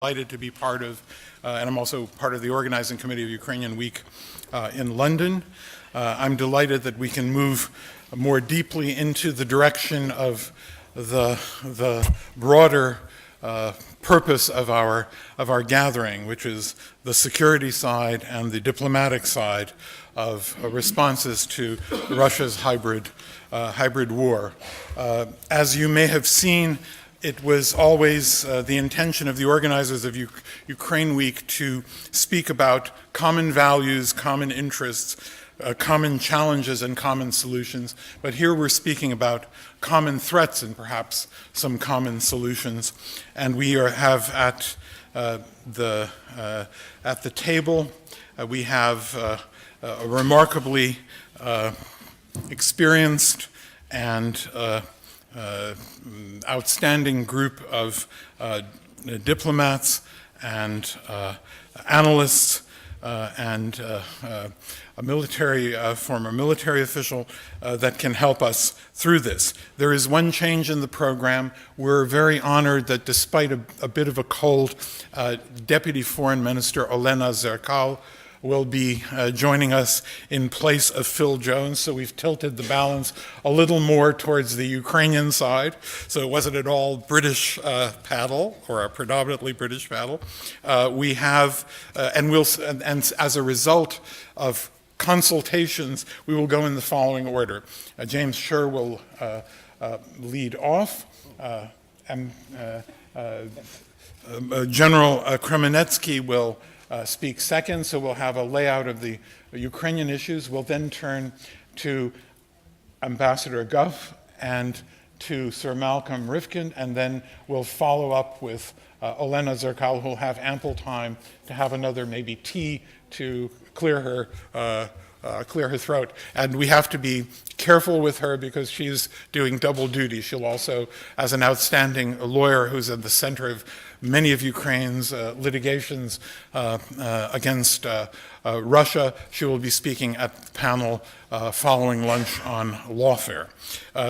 Delighted to be part of, and I'm also part of the organizing committee of Ukrainian Week in London. I'm delighted that we can move more deeply into the direction of the broader purpose of our gathering, which is the security side and the diplomatic side of responses to Russia's hybrid war. As you may have seen, it was always the intention of the organizers of Ukraine Week to speak about common values, common interests, common challenges and common solutions. But here we're speaking about common threats and perhaps some common solutions. And we have at the table, we have a remarkably experienced and outstanding group of diplomats and analysts and a former military official that can help us through this. There is one change in the program. We're very honored that despite a bit of a cold, Deputy Foreign Minister Olena Zerkal will be joining us in place of Phil Jones, so we've tilted the balance a little more towards the Ukrainian side, so it wasn't at all British paddle, or a predominantly British paddle. We have, and as a result of consultations, we will go in the following order. James Sherr will lead off, General Kremenetskyi will speak second, so we'll have a layout of the Ukrainian issues. We'll then turn to Ambassador Gough and to Sir Malcolm Rifkind, and then we'll follow up with Olena Zerkal, who'll have ample time to have another maybe tea to clear her throat. And we have to be careful with her because she's doing double duty. She'll also, as an outstanding lawyer who's at the center of many of Ukraine's litigations against Russia, she will be speaking at the panel following lunch on lawfare.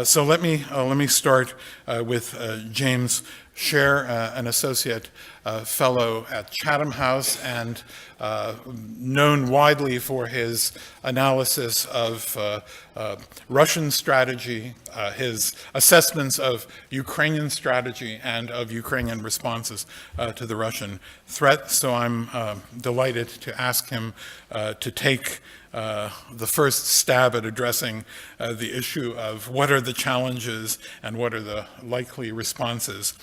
So let me start with James Sherr, an associate fellow at Chatham House and known widely for his analysis of Russian strategy, his assessments of Ukrainian strategy and of Ukrainian responses to the Russian threat. So I'm delighted to ask him to take the first stab at addressing the issue of what are the challenges and what are the likely responses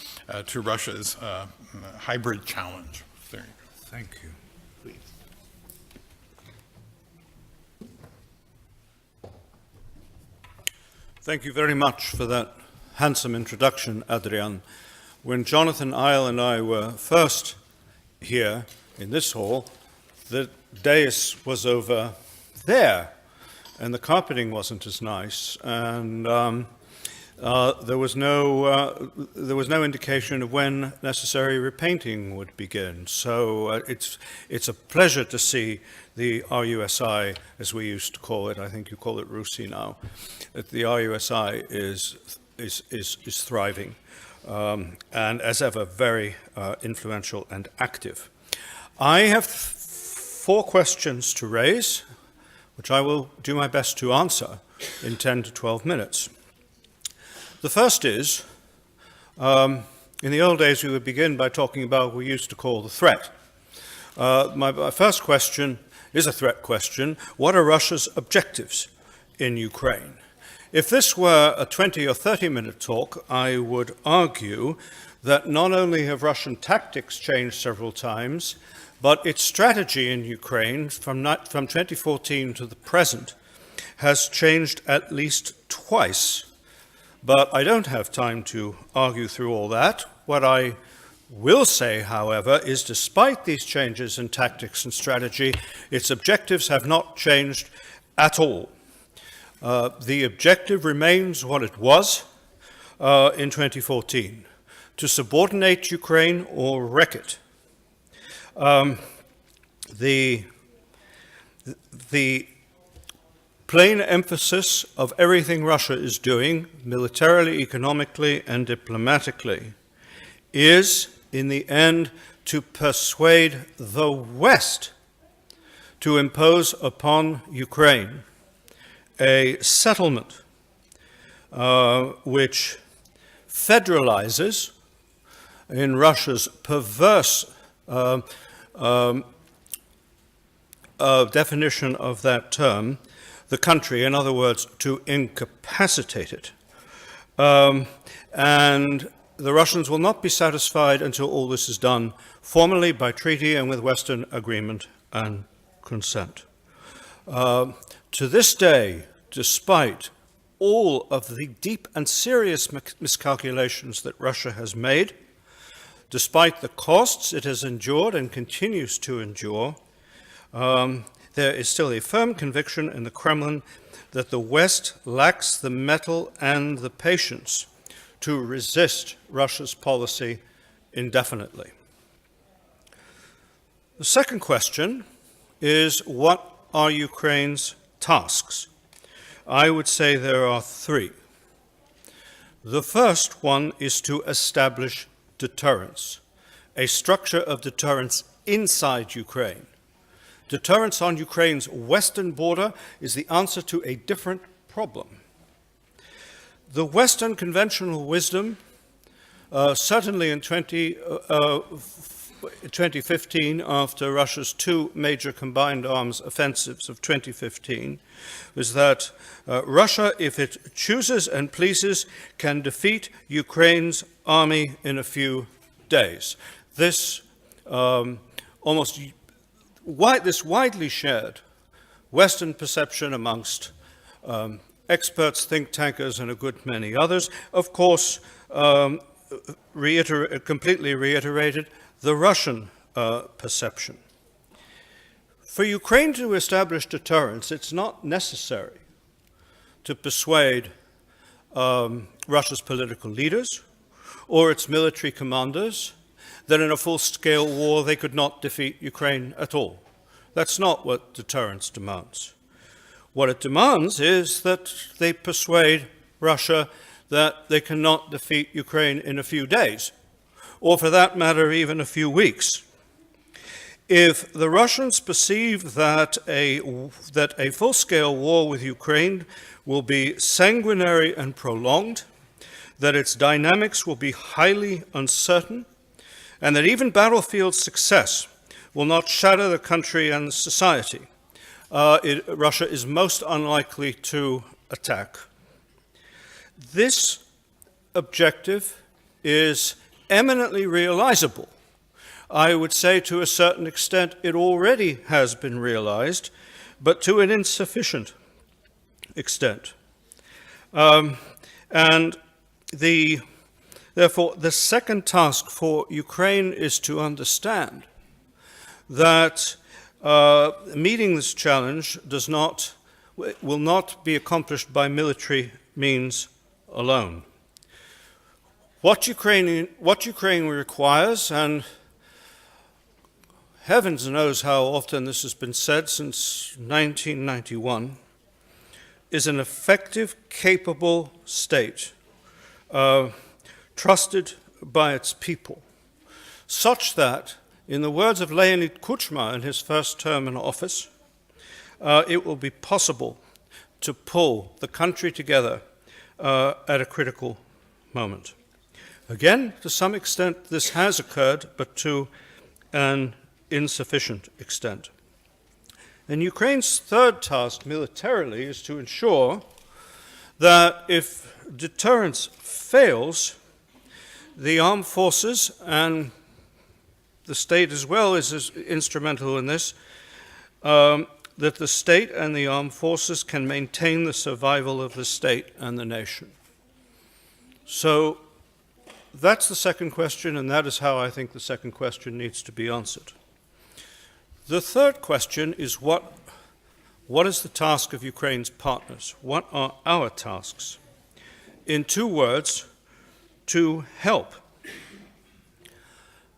to Russia's hybrid challenge. There you go. Thank you. Please. Thank you very much for that handsome introduction, Adrian. When Jonathan Isle and I were first here in this hall, the dais was over there, and the carpeting wasn't as nice, and there was no indication of when necessary repainting would begin. So it's a pleasure to see the RUSI, as we used to call it. I think you call it RUSI now. That the RUSI is thriving, and as ever very influential and active. I have 4 questions to raise, which I will do my best to answer in 10 to 12 minutes. The first is, in the old days we would begin by talking about what we used to call the threat. My first question is a threat question. What are Russia's objectives in Ukraine? If this were a 20 or 30-minute talk, I would argue that not only have Russian tactics changed several times, but its strategy in Ukraine from 2014 to the present has changed at least twice. But I don't have time to argue through all that. What I will say, however, is despite these changes in tactics and strategy, its objectives have not changed at all. The objective remains what it was in 2014, to subordinate Ukraine or wreck it. The plain emphasis of everything Russia is doing, militarily, economically, and diplomatically, is, in the end, to persuade the West to impose upon Ukraine a settlement which federalizes, in Russia's perverse definition of that term, the country, in other words, to incapacitate it. And the Russians will not be satisfied until all this is done formally by treaty and with Western agreement and consent. To this day, despite all of the deep and serious miscalculations that Russia has made, despite the costs it has endured and continues to endure, there is still a firm conviction in the Kremlin that the West lacks the mettle and the patience to resist Russia's policy indefinitely. The second question is, what are Ukraine's tasks? I would say there are three. The first one is to establish deterrence, a structure of deterrence inside Ukraine. Deterrence on Ukraine's western border is the answer to a different problem. The Western conventional wisdom, certainly in 2015, after Russia's two major combined arms offensives of 2015, was that Russia, if it chooses and pleases, can defeat Ukraine's army in a few days. This this widely shared Western perception amongst experts, think tankers, and a good many others, of course, completely reiterated the Russian perception. For Ukraine to establish deterrence, it's not necessary to persuade Russia's political leaders or its military commanders that in a full-scale war they could not defeat Ukraine at all. That's not what deterrence demands. What it demands is that they persuade Russia that they cannot defeat Ukraine in a few days, or for that matter, even a few weeks. If the Russians perceive that a full-scale war with Ukraine will be sanguinary and prolonged, that its dynamics will be highly uncertain, and that even battlefield success will not shatter the country and society, Russia is most unlikely to attack. This objective is eminently realizable. I would say to a certain extent it already has been realized, but to an insufficient extent. Therefore, the second task for Ukraine is to understand that meeting this challenge will not be accomplished by military means alone. What Ukraine requires, and heavens knows how often this has been said since 1991, is an effective, capable state, trusted by its people, such that, in the words of Leonid Kuchma in his first term in office, it will be possible to pull the country together at a critical moment. Again, to some extent, this has occurred, but to an insufficient extent. And Ukraine's third task militarily is to ensure that if deterrence fails, the armed forces, and the state as well is instrumental in this, that the state and the armed forces can maintain the survival of the state and the nation. So that's the second question, and that is how I think the second question needs to be answered. The third question is what is the task of Ukraine's partners? What are our tasks? In two words, to help.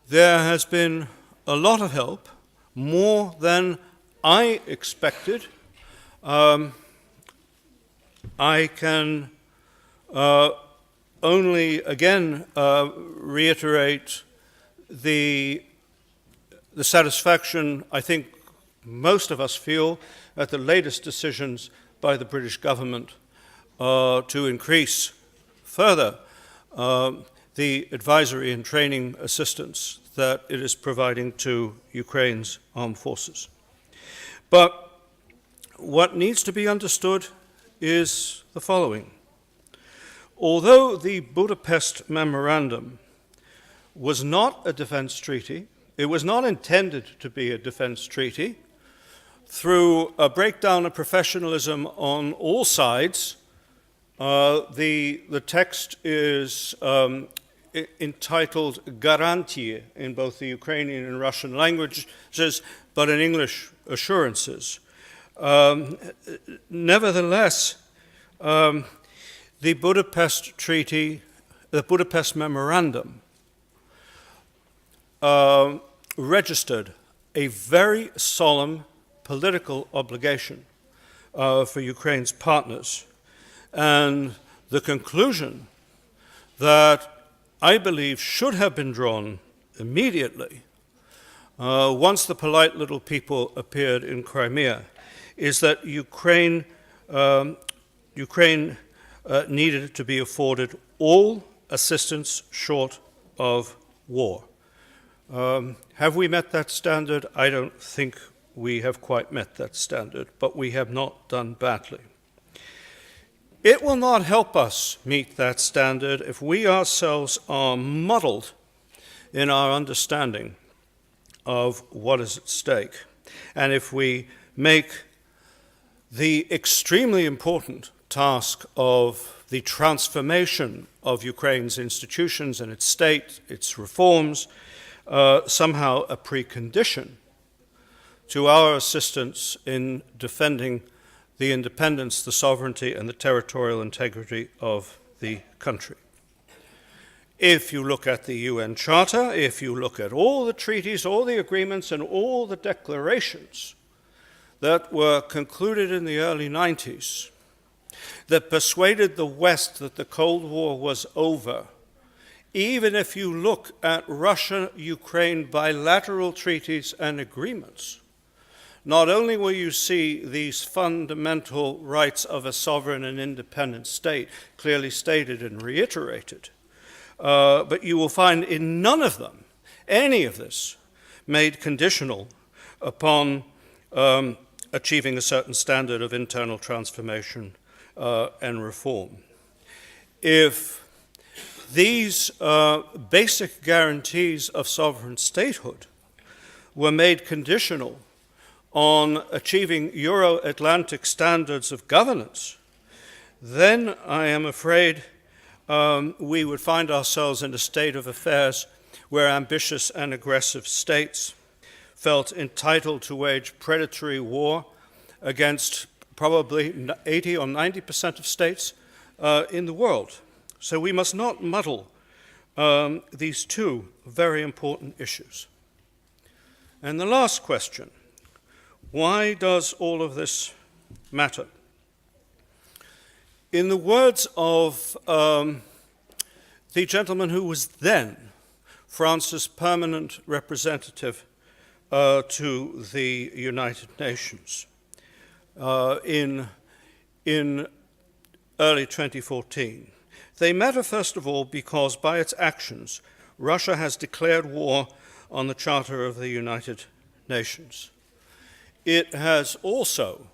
There has been a lot of help, more than I expected. I can only again reiterate the the satisfaction I think most of us feel at the latest decisions by the British government to increase further the advisory and training assistance that it is providing to Ukraine's armed forces. But what needs to be understood is the following. Although the Budapest Memorandum was not a defense treaty, it was not intended to be a defense treaty, through a breakdown of professionalism on all sides, the text is entitled Garantie in both the Ukrainian and Russian languages, but in English, assurances. Nevertheless, the Budapest Treaty, the Budapest Memorandum, registered a very solemn political obligation for Ukraine's partners. And the conclusion that I believe should have been drawn immediately once the polite little people appeared in Crimea is that Ukraine needed to be afforded all assistance short of war. Have we met that standard? I don't think we have quite met that standard, but we have not done badly. It will not help us meet that standard if we ourselves are muddled in our understanding of what is at stake, and if we make the extremely important task of the transformation of Ukraine's institutions and its state, its reforms, somehow a precondition to our assistance in defending the independence, the sovereignty, and the territorial integrity of the country. If you look at the UN Charter, if you look at all the treaties, all the agreements, and all the declarations that were concluded in the early 90s that persuaded the West that the Cold War was over, even if you look at Russia-Ukraine bilateral treaties and agreements, not only will you see these fundamental rights of a sovereign and independent state clearly stated and reiterated, but you will find in none of them any of this made conditional upon achieving a certain standard of internal transformation and reform. If these basic guarantees of sovereign statehood were made conditional on achieving Euro-Atlantic standards of governance, then I am afraid we would find ourselves in a state of affairs where ambitious and aggressive states felt entitled to wage predatory war against probably 80 or 90% of states in the world. So we must not muddle these two very important issues. And the last question, why does all of this matter? In the words of the gentleman who was then France's permanent representative to the United Nations in early 2014, they matter first of all because by its actions, Russia has declared war on the Charter of the United Nations. It has also,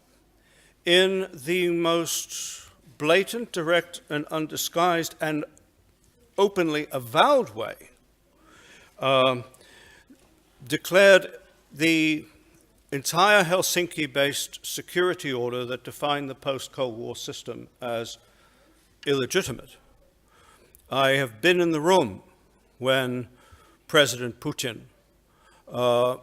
in the most blatant, direct, and undisguised and openly avowed way, declared the entire Helsinki-based security order that defined the post-Cold War system as illegitimate. I have been in the room when President Putin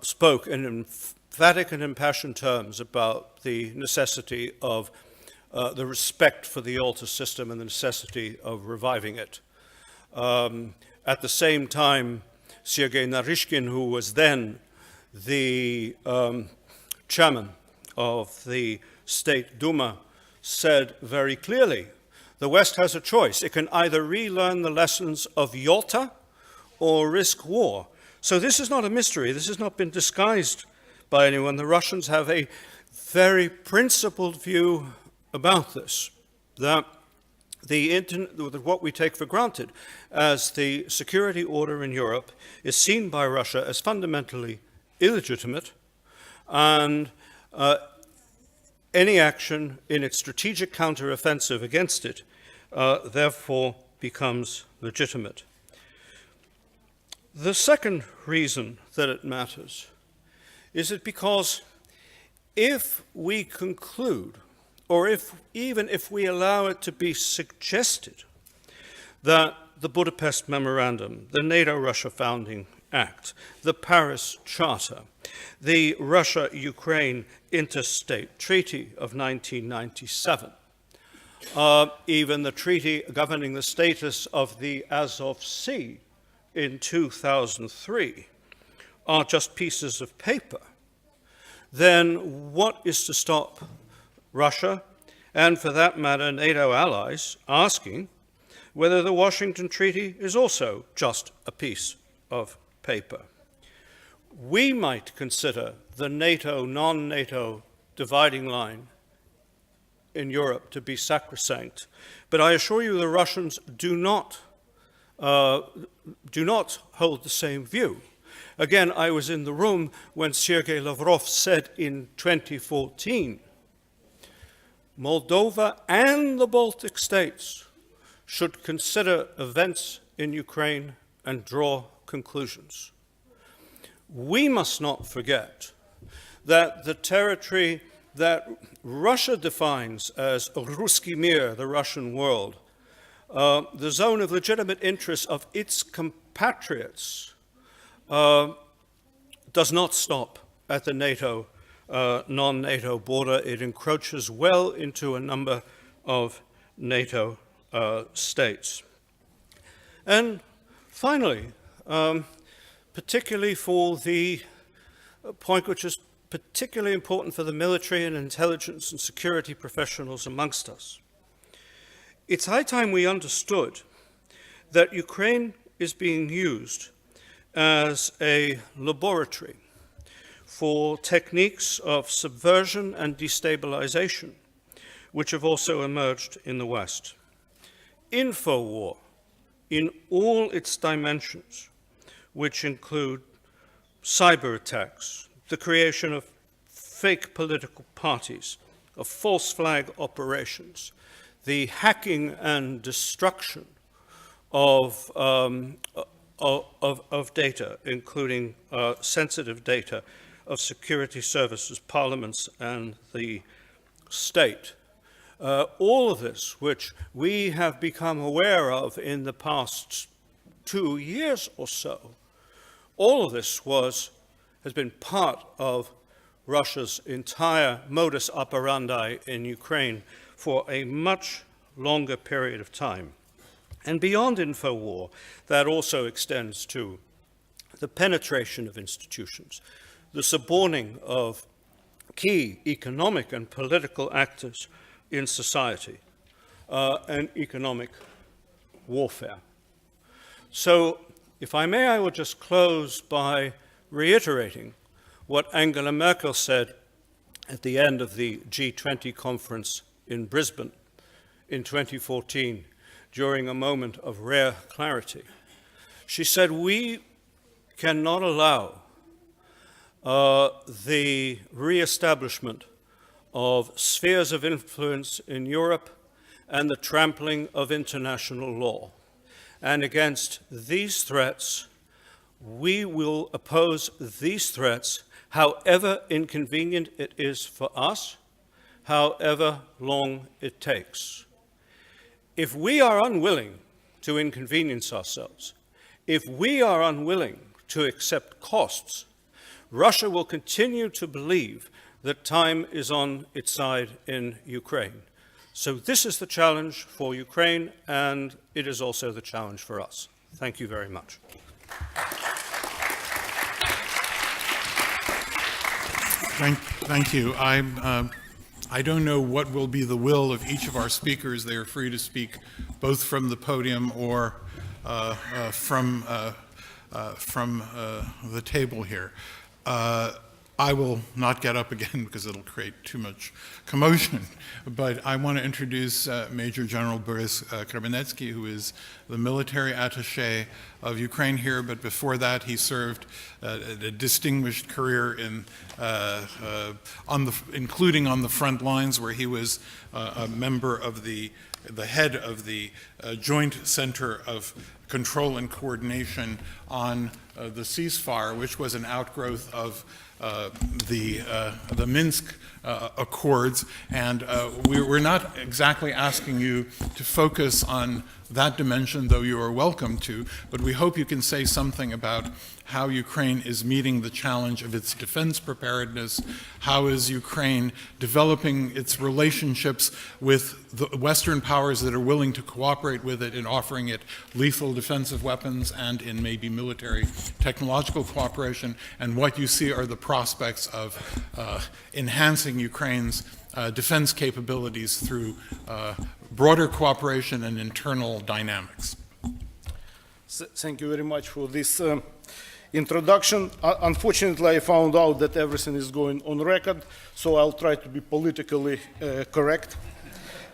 spoke in emphatic and impassioned terms about the necessity of the respect for the Yalta system and the necessity of reviving it. At the same time, Sergei Naryshkin, who was then the chairman of the State Duma, said very clearly, the West has a choice. It can either relearn the lessons of Yalta or risk war. So this is not a mystery. This has not been disguised by anyone. The Russians have a very principled view about this, that what we take for granted as the security order in Europe is seen by Russia as fundamentally illegitimate, and any action in its strategic counteroffensive against it therefore becomes legitimate. The second reason that it matters is that because if we conclude, or even if we allow it to be suggested, that the Budapest Memorandum, the NATO-Russia Founding Act, the Paris Charter, the Russia-Ukraine Interstate Treaty of 1997, even the treaty governing the status of the Azov Sea in 2003 are just pieces of paper, then what is to stop Russia, and for that matter NATO allies, asking whether the Washington Treaty is also just a piece of paper? We might consider the NATO, non-NATO dividing line in Europe to be sacrosanct, but I assure you the Russians do not hold the same view. Again, I was in the room when Sergei Lavrov said in 2014, Moldova and the Baltic states should consider events in Ukraine and draw conclusions. We must not forget that the territory that Russia defines as Ruski Mir, the Russian world, the zone of legitimate interest of its compatriots, does not stop at the NATO, non-NATO border. It encroaches well into a number of NATO states. And finally, particularly for the point which is particularly important for the military and intelligence and security professionals amongst us, it's high time we understood that Ukraine is being used as a laboratory for techniques of subversion and destabilization, which have also emerged in the West. Infowar, in all its dimensions, which include cyber attacks, the creation of fake political parties, of false flag operations, the hacking and destruction of data, including sensitive data of security services, parliaments, and the state. All of this, which we have become aware of in the past 2 years or so, all of this has been part of Russia's entire modus operandi in Ukraine for a much longer period of time. And beyond Infowar, that also extends to the penetration of institutions, the suborning of key economic and political actors in society, and economic warfare. So, if I may, I will just close by reiterating what Angela Merkel said at the end of the G20 conference in Brisbane in 2014, during a moment of rare clarity. She said, we cannot allow the re-establishment of spheres of influence in Europe and the trampling of international law. And against these threats, we will oppose these threats, however inconvenient it is for us, however long it takes. If we are unwilling to inconvenience ourselves, if we are unwilling to accept costs, Russia will continue to believe that time is on its side in Ukraine. So this is the challenge for Ukraine, and it is also the challenge for us. Thank you very much. Thank you. I don't know what will be the will of each of our speakers. They are free to speak both from the podium or from from the table here. I will not get up again because it'll create too much commotion, but I want to introduce Major General Borys Kremenetskyi, who is the military attaché of Ukraine here, but before that he served a distinguished career in, including on the front lines, where he was a member of the head of the Joint Center of Control and Coordination on the ceasefire, which was an outgrowth of the Minsk Accords, and we're not exactly asking you to focus on that dimension, though you are welcome to, but we hope you can say something about how Ukraine is meeting the challenge of its defense preparedness, how is Ukraine developing its relationships with the Western powers that are willing to cooperate with it in offering it lethal defensive weapons and in maybe military technological cooperation, and what you see are the prospects of enhancing Ukraine's defense capabilities through broader cooperation and internal dynamics. Thank you very much for this introduction. Unfortunately, I found out that everything is going on record, so I'll try to be politically correct.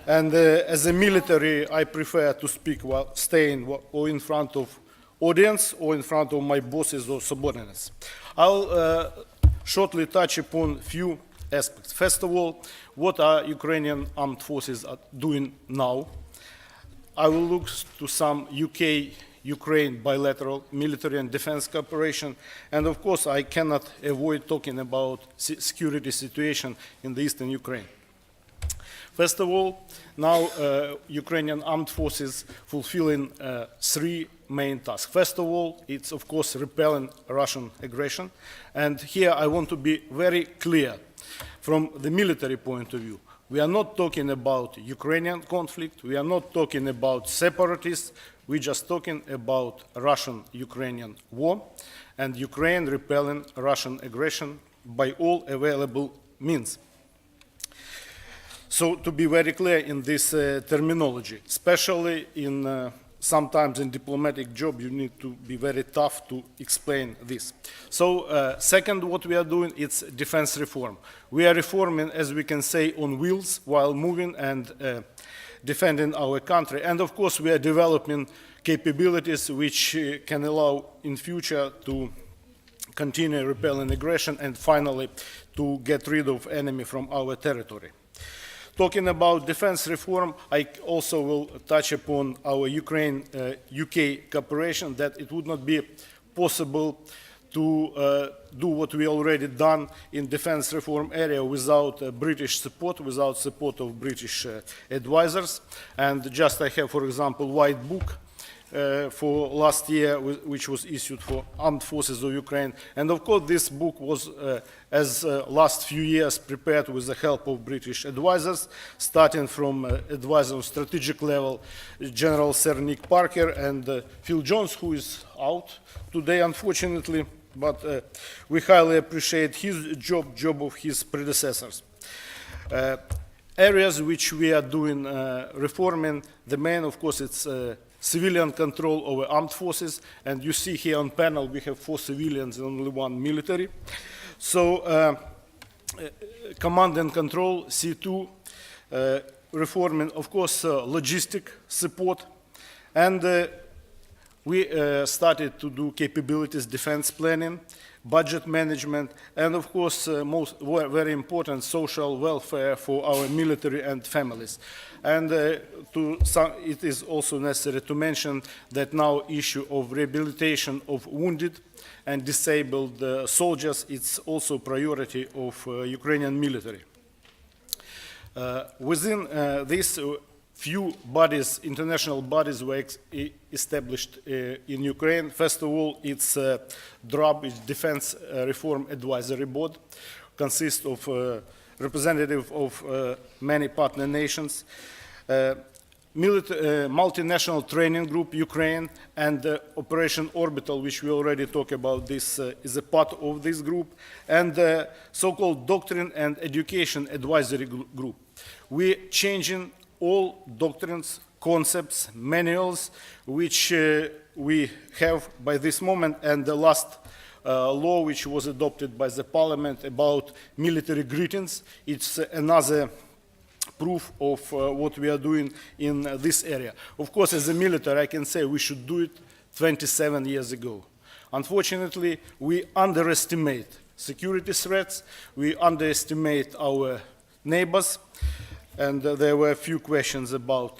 And as a military, I prefer to speak while staying or in front of audience or in front of my bosses or subordinates. I'll shortly touch upon a few aspects. First of all, what are Ukrainian armed forces doing now? I will look to some UK-Ukraine bilateral military and defense cooperation, and of course I cannot avoid talking about security situation in the eastern Ukraine. First of all, now Ukrainian armed forces fulfilling three main tasks. First of all, it's of course repelling Russian aggression, and here I want to be very clear from the military point of view. We are not talking about Ukrainian conflict, we are not talking about separatists, we're just talking about Russian-Ukrainian war and Ukraine repelling Russian aggression by all available means. So to be very clear in this terminology, especially in sometimes in diplomatic job, you need to be very tough to explain this. So second, what we are doing, it's defense reform. We are reforming, as we can say, on wheels while moving and defending our country. And of course, we are developing capabilities which can allow in future to continue repelling aggression and finally to get rid of enemy from our territory. Talking about defense reform, I also will touch upon our Ukraine-UK cooperation, that it would not be possible to do what we already done in defense reform area without British support, without support of British advisors. And just I have, for example, white book for last year, which was issued for armed forces of Ukraine. And of course, this book was, as last few years, prepared with the help of British advisors, starting from advisor on strategic level, General Sir Nick Parker and Phil Jones, who is out today, unfortunately, but we highly appreciate his job of his predecessors. Areas which we are doing reforming, the main, of course, it's civilian control over armed forces, and you see here on panel we have 4 civilians and only 1 military. So command and control, C2, reforming, of course, logistic support, and we started to do capabilities defense planning, budget management, and of course, very important, social welfare for our military and families. And it is also necessary to mention that now issue of rehabilitation of wounded and disabled soldiers, it's also priority of Ukrainian military. Within this, few bodies, international bodies were established in Ukraine. First of all, it's DRAB, it's Defense Reform Advisory Board, consists of representatives of many partner nations, multinational training group, Ukraine, and Operation Orbital, which we already talked about, this is a part of this group, and the so-called Doctrine and Education Advisory Group. We're changing all doctrines, concepts, manuals, which we have by this moment, and the last law which was adopted by the parliament about military greetings. It's another proof of what we are doing in this area. Of course, as a military, I can say we should do it 27 years ago. Unfortunately, we underestimate security threats, we underestimate our neighbors, and there were a few questions about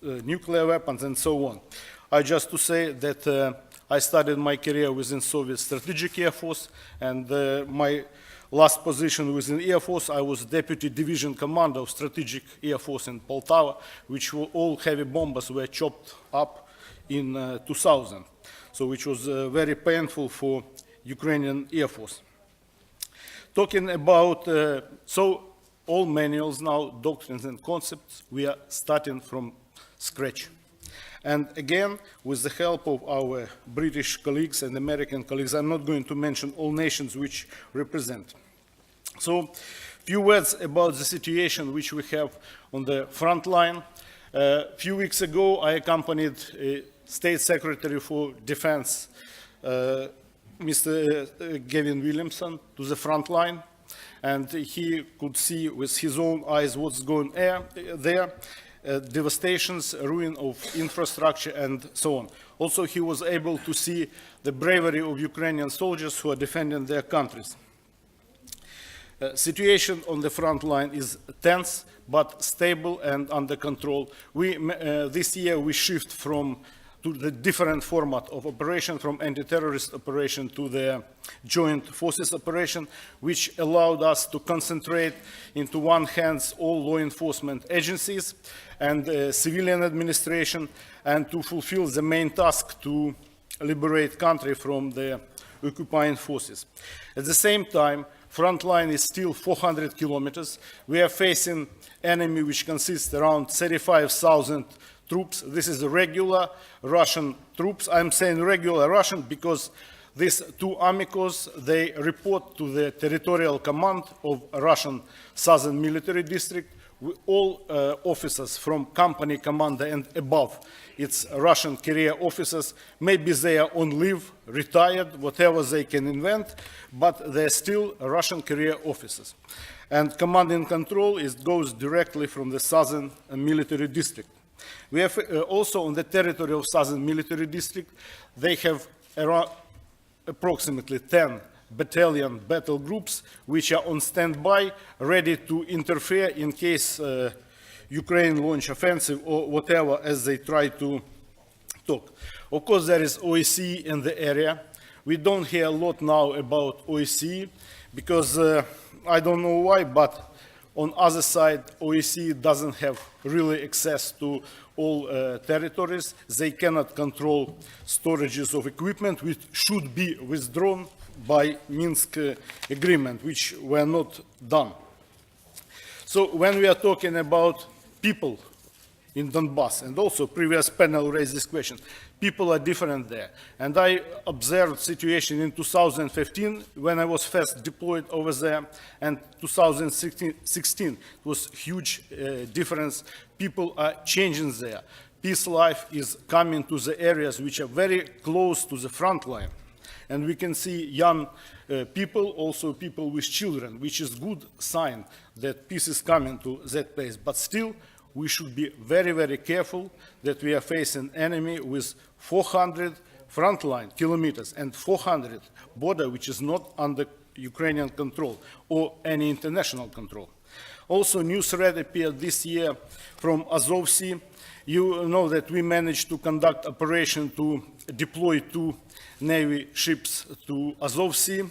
nuclear weapons and so on. I just to say that I started my career within Soviet Strategic Air Force, and my last position within Air Force, I was Deputy Division Commander of Strategic Air Force in Poltava, which all heavy bombers were chopped up in 2000. So which was very painful for Ukrainian Air Force. Talking about, so all manuals now, doctrines and concepts, we are starting from scratch. And again, with the help of our British colleagues and American colleagues, I'm not going to mention all nations which represent. So, few words about the situation which we have on the front line. A few weeks ago, I accompanied State Secretary for Defense, Mr. Gavin Williamson, to the front line, and he could see with his own eyes what's going there, devastations, ruin of infrastructure, and so on. Also, he was able to see the bravery of Ukrainian soldiers who are defending their countries. Situation on the front line is tense, but stable and under control. This year we shift to the different format of operation, from anti-terrorist operation to the joint forces operation, which allowed us to concentrate into one hand all law enforcement agencies and civilian administration, and to fulfill the main task to liberate country from the occupying forces. At the same time, front line is still 400 kilometers. We are facing enemy which consists around 35,000 troops. This is regular Russian troops. I'm saying regular Russian because these two amigos, they report to the territorial command of Russian Southern Military District. All officers from company commander and above, it's Russian career officers. Maybe they are on leave, retired, whatever they can invent, but they're still Russian career officers. And command and control goes directly from the Southern Military District. We have also on the territory of Southern Military District, they have around approximately 10 battalion battle groups which are on standby, ready to interfere in case Ukraine launch offensive or whatever as they try to talk. Of course, there is OSCE in the area. We don't hear a lot now about OSCE because I don't know why, but on other side, OSCE doesn't have really access to all territories. They cannot control storages of equipment which should be withdrawn by Minsk agreement, which were not done. So when we are talking about people in Donbass, and also previous panel raised this question, people are different there. And I observed situation in 2015 when I was first deployed over there, and 2016 it was huge difference. People are changing there. Peace life is coming to the areas which are very close to the front line. And we can see young people, also people with children, which is good sign that peace is coming to that place. But still, we should be very, very careful that we are facing enemy with 400 frontline kilometers and 400 border, which is not under Ukrainian control or any international control. Also, new threat appeared this year from Azov Sea. You know that we managed to conduct operation to deploy 2 Navy ships to Azov Sea.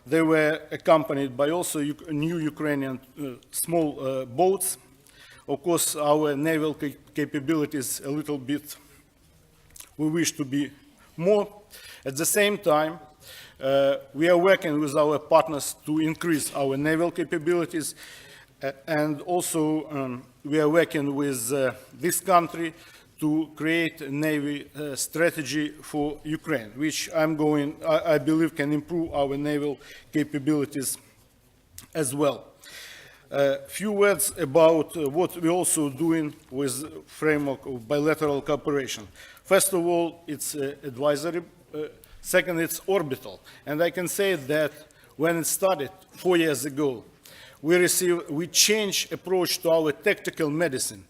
They were accompanied by also new Ukrainian small boats. Of course, our naval capabilities a little bit, we wish to be more. At the same time, we are working with our partners to increase our naval capabilities, and also we are working with this country to create a Navy strategy for Ukraine, which I believe can improve our naval capabilities as well. A few words about what we're also doing with framework of bilateral cooperation. First of all, it's advisory. Second, it's orbital. And I can say that when it started 4 years ago, we changed approach to our tactical medicine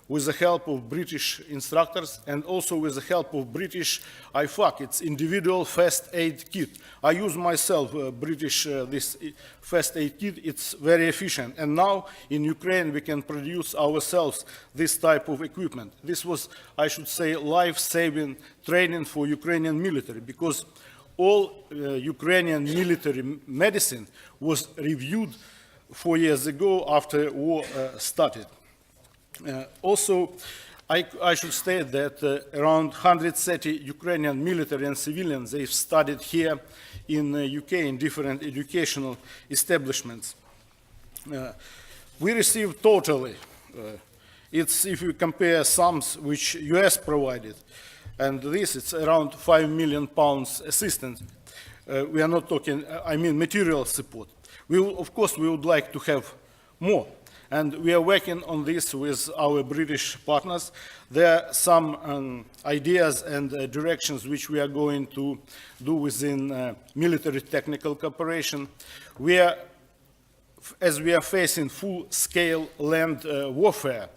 with the help of British instructors and also with the help of British IFAC, it's individual first aid kit. I use myself British this first aid kit, it's very efficient. And now in Ukraine we can produce ourselves this type of equipment. This was, I should say, life-saving training for Ukrainian military because all Ukrainian military medicine was reviewed 4 years ago after war started. Also, I should state that around 130 Ukrainian military and civilians, they've studied here in the UK in different educational establishments. We received totally, if you compare sums which US provided, and this, it's around £5 million assistance. We are not talking, I mean, material support. Of course, we would like to have more. And we are working on this with our British partners. There are some ideas and directions which we are going to do within military technical cooperation. As we are facing full-scale land warfare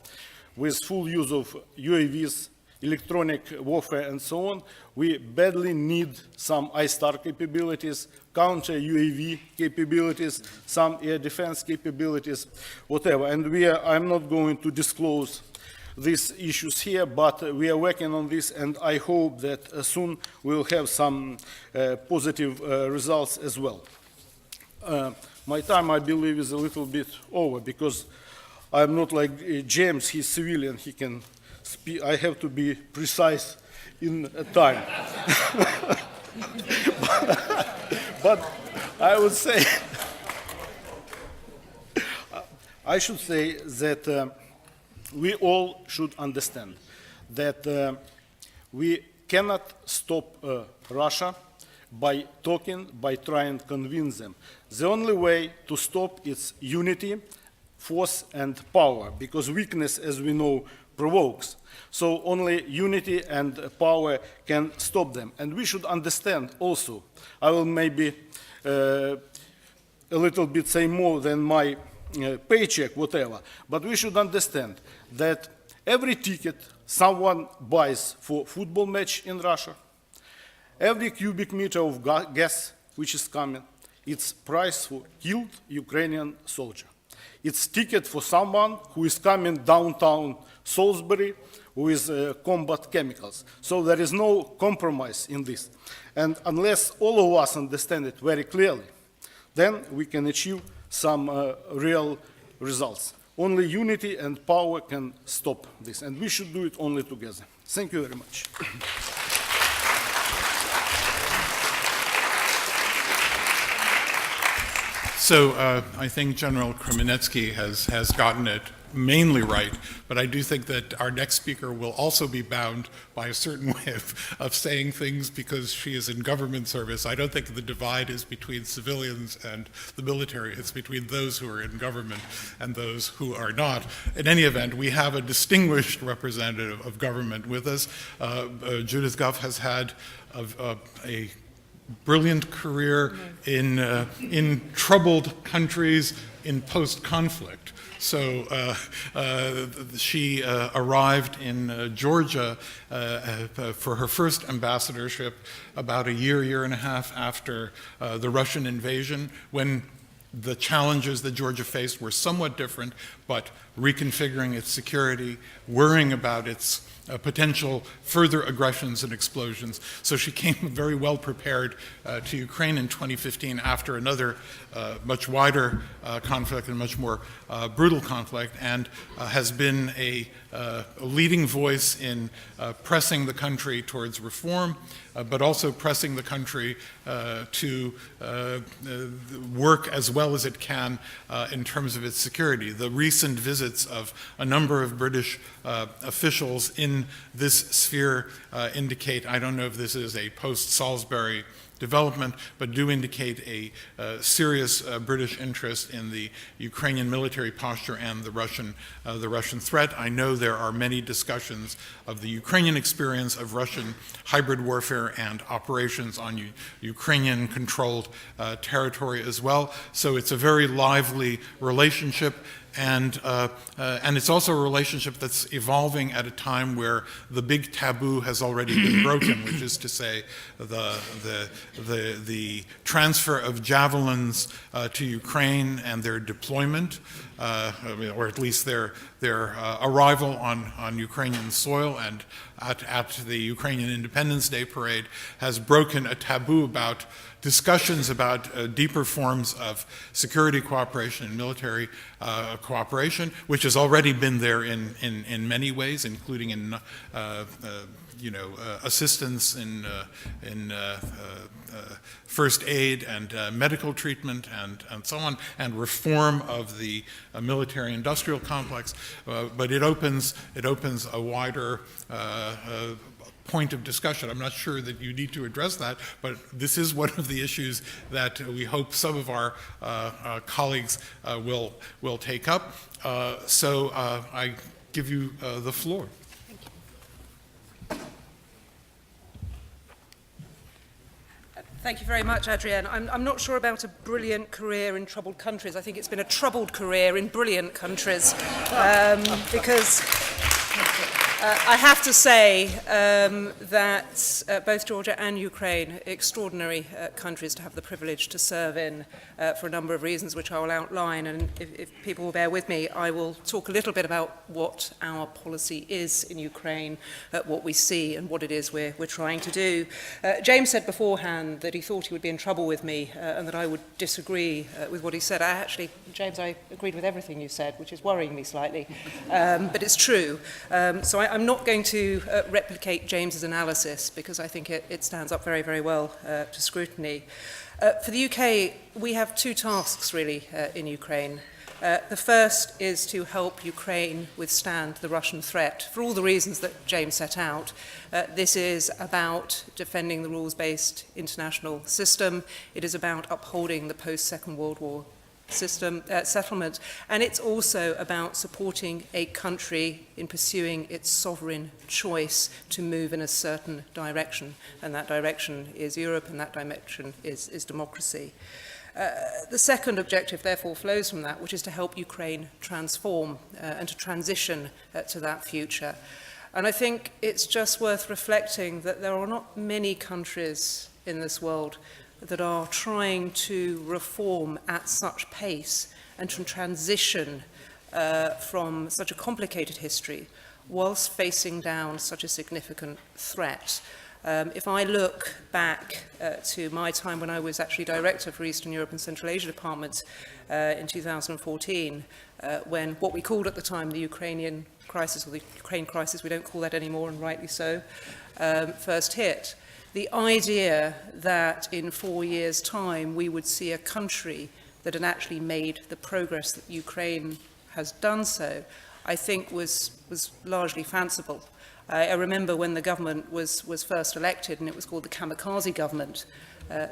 with full use of UAVs, electronic warfare and so on, we badly need some ISTAR capabilities, counter UAV capabilities, some air defense capabilities, whatever. And I'm not going to disclose these issues here, but we are working on this, and I hope that soon we'll have some positive results as well. My time, I believe, is a little bit over because I'm not like James, he's civilian, he can speak. I have to be precise in time. But I would say, I should say that we all should understand that we cannot stop Russia by talking, by trying to convince them. The only way to stop is unity, force, and power, because weakness, as we know, provokes. So only unity and power can stop them. And we should understand also, I will maybe a little bit say more than my paycheck, whatever, but we should understand that every ticket someone buys for a football match in Russia, every cubic meter of gas which is coming, it's price for killed Ukrainian soldier. It's ticket for someone who is coming downtown Salisbury with combat chemicals. So there is no compromise in this. And unless all of us understand it very clearly, then we can achieve some real results. Only unity and power can stop this, and we should do it only together. Thank you very much. So I think General Kremenetskyi has gotten it mainly right, but I do think that our next speaker will also be bound by a certain way of saying things because she is in government service. I don't think the divide is between civilians and the military. It's between those who are in government and those who are not. In any event, we have a distinguished representative of government with us. Judith Gough has had a brilliant career in troubled countries in post-conflict. So she arrived in Georgia for her first ambassadorship about a year and a half after the Russian invasion, when the challenges that Georgia faced were somewhat different, but reconfiguring its security, worrying about its potential further aggressions and explosions. So she came very well prepared to Ukraine in 2015 after another much wider conflict and much more brutal conflict, and has been a leading voice in pressing the country towards reform, but also pressing the country to work as well as it can in terms of its security. The recent visits of a number of British officials in this sphere indicate, I don't know if this is a post-Salisbury development, but do indicate a serious British interest in the Ukrainian military posture and the Russian threat. I know there are many discussions of the Ukrainian experience of Russian hybrid warfare and operations on Ukrainian-controlled territory as well. So it's a very lively relationship. And it's also a relationship that's evolving at a time where the big taboo has already been broken, which is to say the transfer of javelins to Ukraine and their deployment, or at least their arrival on Ukrainian soil and at the Ukrainian Independence Day parade has broken a taboo about discussions about deeper forms of security cooperation and military cooperation, which has already been there in many ways, including in assistance in first aid and medical treatment and so on, and reform of the military-industrial complex. But it opens a wider point of discussion. I'm not sure that you need to address that, but this is one of the issues that we hope some of our colleagues will take up. So I give you the floor. Thank you very much, Adrian. I'm not sure about a brilliant career in troubled countries. I think it's been a troubled career in brilliant countries, because I have to say that both Georgia and Ukraine are extraordinary countries to have the privilege to serve in for a number of reasons, which I will outline. And if people will bear with me, I will talk a little bit about what our policy is in Ukraine, what we see and what it is we're trying to do. James said beforehand that he thought he would be in trouble with me and that I would disagree with what he said. James, I agreed with everything you said, which is worrying me slightly, but it's true. So I'm not going to replicate James's analysis because I think it stands up very, very well to scrutiny. For the UK, we have two tasks really in Ukraine. The first is to help Ukraine withstand the Russian threat for all the reasons that James set out. This is about defending the rules-based international system. It is about upholding the post-Second World War system settlement, and it's also about supporting a country in pursuing its sovereign choice to move in a certain direction, and that direction is Europe, and that direction is democracy. The second objective therefore flows from that, which is to help Ukraine transform and to transition to that future. And I think it's just worth reflecting that there are not many countries in this world that are trying to reform at such pace and to transition from such a complicated history whilst facing down such a significant threat. If I look back to my time when I was actually Director for Eastern Europe and Central Asia Department in 2014, when what we called at the time the Ukrainian crisis, or the Ukraine crisis, we don't call that anymore, and rightly so, first hit. The idea that in 4 years' time we would see a country that had actually made the progress that Ukraine has done so, I think was largely fanciful. I remember when the government was first elected, and it was called the kamikaze government,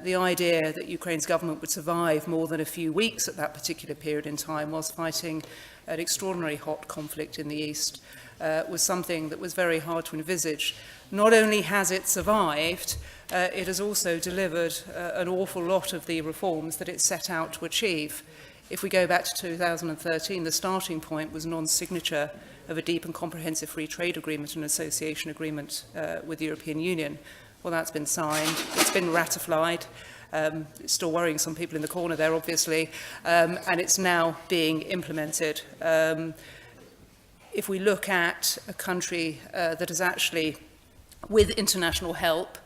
the idea that Ukraine's government would survive more than a few weeks at that particular period in time whilst fighting an extraordinary hot conflict in the east was something that was very hard to envisage. Not only has it survived, it has also delivered an awful lot of the reforms that it set out to achieve. If we go back to 2013, the starting point was non-signature of a deep and comprehensive free trade agreement and association agreement with the European Union. Well, that's been signed, it's been ratified, it's still worrying some people in the corner there, obviously, and it's now being implemented. If we look at a country that has actually, with international help,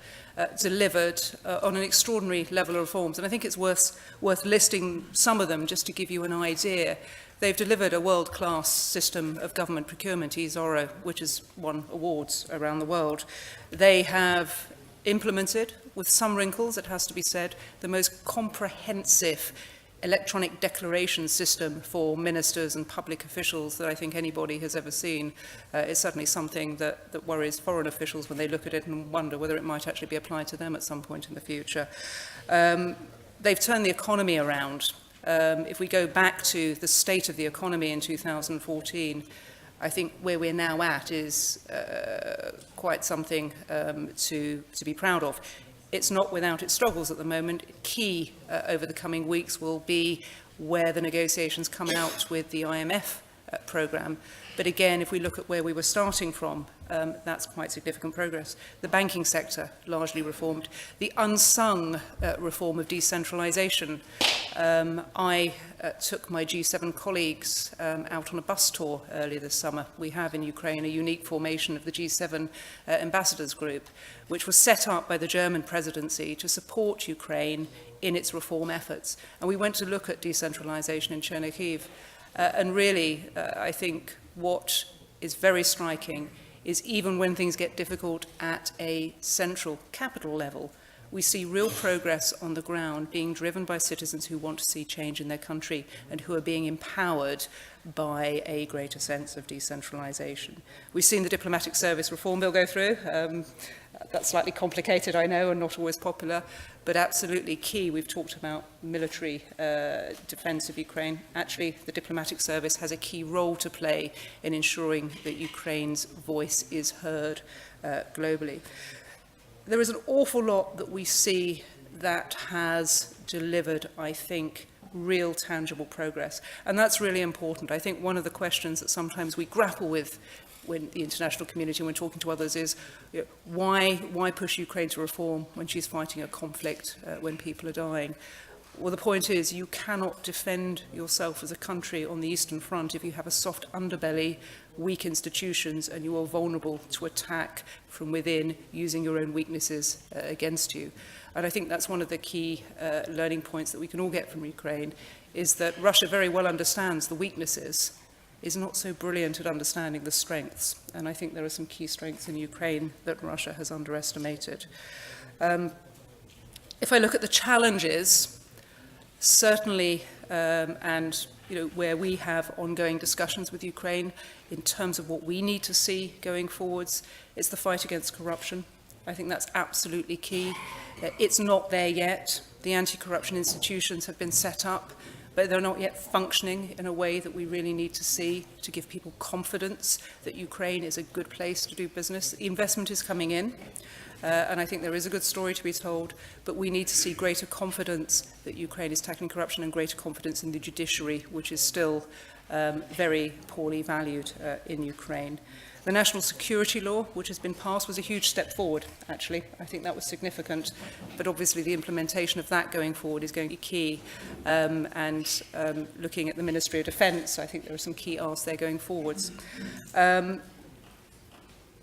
delivered on an extraordinary level of reforms, and I think it's worth listing some of them just to give you an idea. They've delivered a world-class system of government procurement, EZORA, which has won awards around the world. They have implemented, with some wrinkles, it has to be said, the most comprehensive electronic declaration system for ministers and public officials that I think anybody has ever seen is certainly something that worries foreign officials when they look at it and wonder whether it might actually be applied to them at some point in the future. They've turned the economy around. If we go back to the state of the economy in 2014, I think where we're now at is quite something to be proud of. It's not without its struggles at the moment. Key over the coming weeks will be where the negotiations come out with the IMF programme. But again, if we look at where we were starting from, that's quite significant progress. The banking sector, largely reformed. The unsung reform of decentralisation. I took my G7 colleagues out on a bus tour earlier this summer. We have in Ukraine a unique formation of the G7 ambassadors group, which was set up by the German presidency to support Ukraine in its reform efforts. And we went to look at decentralisation in Chernihiv. And really, I think what is very striking is even when things get difficult at a central capital level, we see real progress on the ground being driven by citizens who want to see change in their country and who are being empowered by a greater sense of decentralisation. We've seen the diplomatic service reform bill go through. That's slightly complicated, I know, and not always popular, but absolutely key. We've talked about military defence of Ukraine. Actually, the diplomatic service has a key role to play in ensuring that Ukraine's voice is heard globally. There is an awful lot that we see that has delivered, I think, real tangible progress. And that's really important. I think one of the questions that sometimes we grapple with when the international community, when talking to others, is why push Ukraine to reform when she's fighting a conflict, when people are dying? Well, the point is you cannot defend yourself as a country on the Eastern Front if you have a soft underbelly, weak institutions, and you are vulnerable to attack from within using your own weaknesses against you. And I think that's one of the key learning points that we can all get from Ukraine, is that Russia very well understands the weaknesses, is not so brilliant at understanding the strengths. And I think there are some key strengths in Ukraine that Russia has underestimated. If I look at the challenges, certainly, and where we have ongoing discussions with Ukraine in terms of what we need to see going forwards, it's the fight against corruption. I think that's absolutely key. It's not there yet. The anti-corruption institutions have been set up, but they're not yet functioning in a way that we really need to see to give people confidence that Ukraine is a good place to do business. The investment is coming in, and I think there is a good story to be told, but we need to see greater confidence that Ukraine is tackling corruption and greater confidence in the judiciary, which is still very poorly valued in Ukraine. The national security law, which has been passed, was a huge step forward, actually. I think that was significant, but obviously the implementation of that going forward is going to be key. Looking at the Ministry of Defence, I think there are some key asks there going forwards.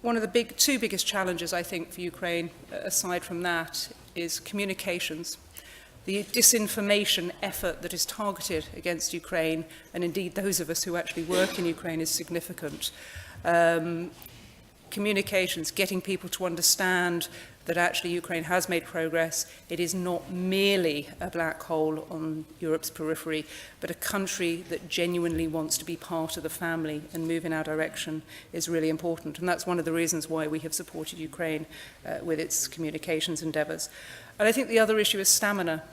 One of the two biggest challenges, I think, for Ukraine, aside from that, is communications. The disinformation effort that is targeted against Ukraine, and indeed those of us who actually work in Ukraine, is significant. Communications, getting people to understand that actually Ukraine has made progress. It is not merely a black hole on Europe's periphery, but a country that genuinely wants to be part of the family and move in our direction is really important. And that's one of the reasons why we have supported Ukraine with its communications endeavours. And I think the other issue is stamina.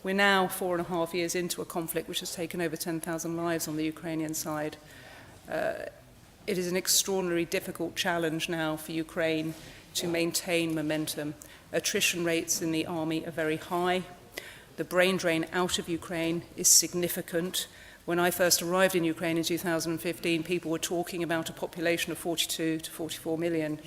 We're now 4.5 years into a conflict which has taken over 10,000 lives on the Ukrainian side. It is an extraordinarily difficult challenge now for Ukraine to maintain momentum. Attrition rates in the army are very high. The brain drain out of Ukraine is significant. When I first arrived in Ukraine in 2015, people were talking about a population of 42 to 44 million.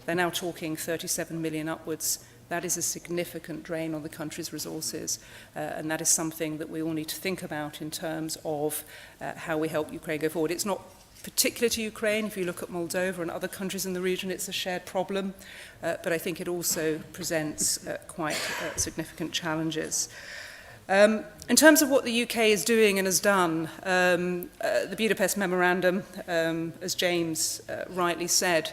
They're now talking 37 million upwards. That is a significant drain on the country's resources, and that is something that we all need to think about in terms of how we help Ukraine go forward. It's not particular to Ukraine. If you look at Moldova and other countries in the region, it's a shared problem, but I think it also presents quite significant challenges. In terms of what the UK is doing and has done, the Budapest Memorandum, as James rightly said,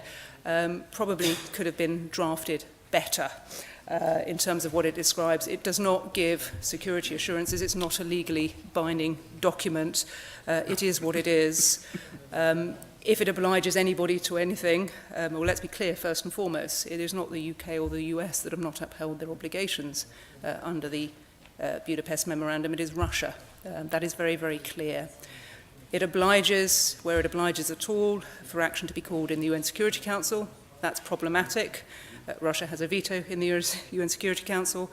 probably could have been drafted better. in terms of what it describes. It does not give security assurances. It's not a legally binding document. It is what it is. If it obliges anybody to anything, well, let's be clear, first and foremost, it is not the UK or the US that have not upheld their obligations under the Budapest Memorandum. It is Russia. That is very, very clear. It obliges, where it obliges at all, for action to be called in the UN Security Council. That's problematic. Russia has a veto in the UN Security Council,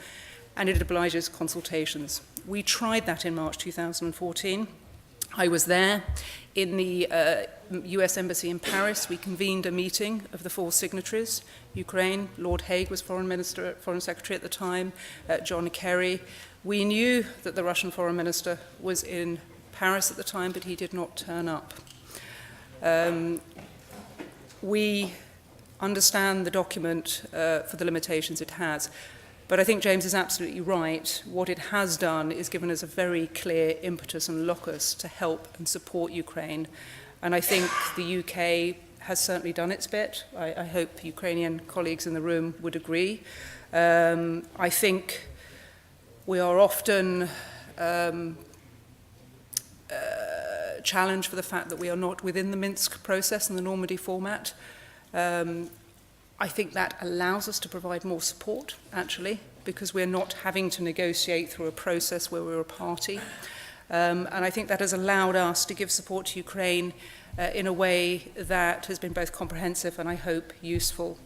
and it obliges consultations. We tried that in March 2014. I was there. In the US Embassy in Paris, we convened a meeting of the 4 signatories. Ukraine, Lord Hague was Foreign Secretary at the time, John Kerry. We knew that the Russian Foreign Minister was in Paris at the time, but he did not turn up. We understand the document for the limitations it has. But I think James is absolutely right. What it has done is given us a very clear impetus and locus to help and support Ukraine. And I think the UK has certainly done its bit. I hope Ukrainian colleagues in the room would agree. I think we are often challenged for the fact that we are not within the Minsk process and the Normandy format. I think that allows us to provide more support, actually, because we're not having to negotiate through a process where we're a party. And I think that has allowed us to give support to Ukraine in a way that has been both comprehensive and, I hope, useful.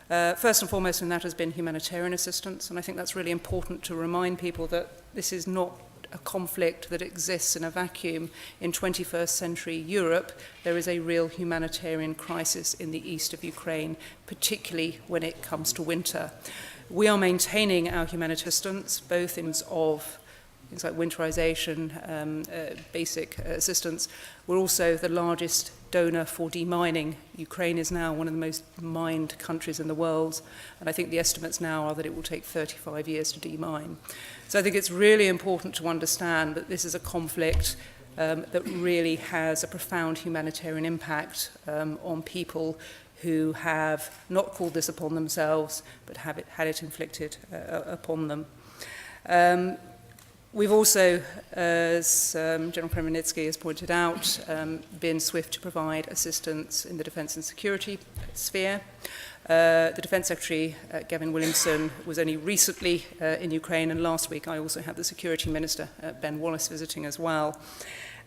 First and foremost in that has been humanitarian assistance, and I think that's really important to remind people that this is not a conflict that exists in a vacuum. In 21st century Europe, there is a real humanitarian crisis in the east of Ukraine, particularly when it comes to winter. We are maintaining our humanitarian assistance, both in of things like winterization, basic assistance. We're also the largest donor for demining. Ukraine is now one of the most mined countries in the world, and I think the estimates now are that it will take 35 years to demine. So I think it's really important to understand that this is a conflict that really has a profound humanitarian impact on people who have not called this upon themselves, but have had it inflicted upon them. We've also, as General Kremenetskyi has pointed out, been swift to provide assistance in the defence and security sphere. The Defence Secretary, Gavin Williamson, was only recently in Ukraine, and last week I also had the Security Minister, Ben Wallace, visiting as well.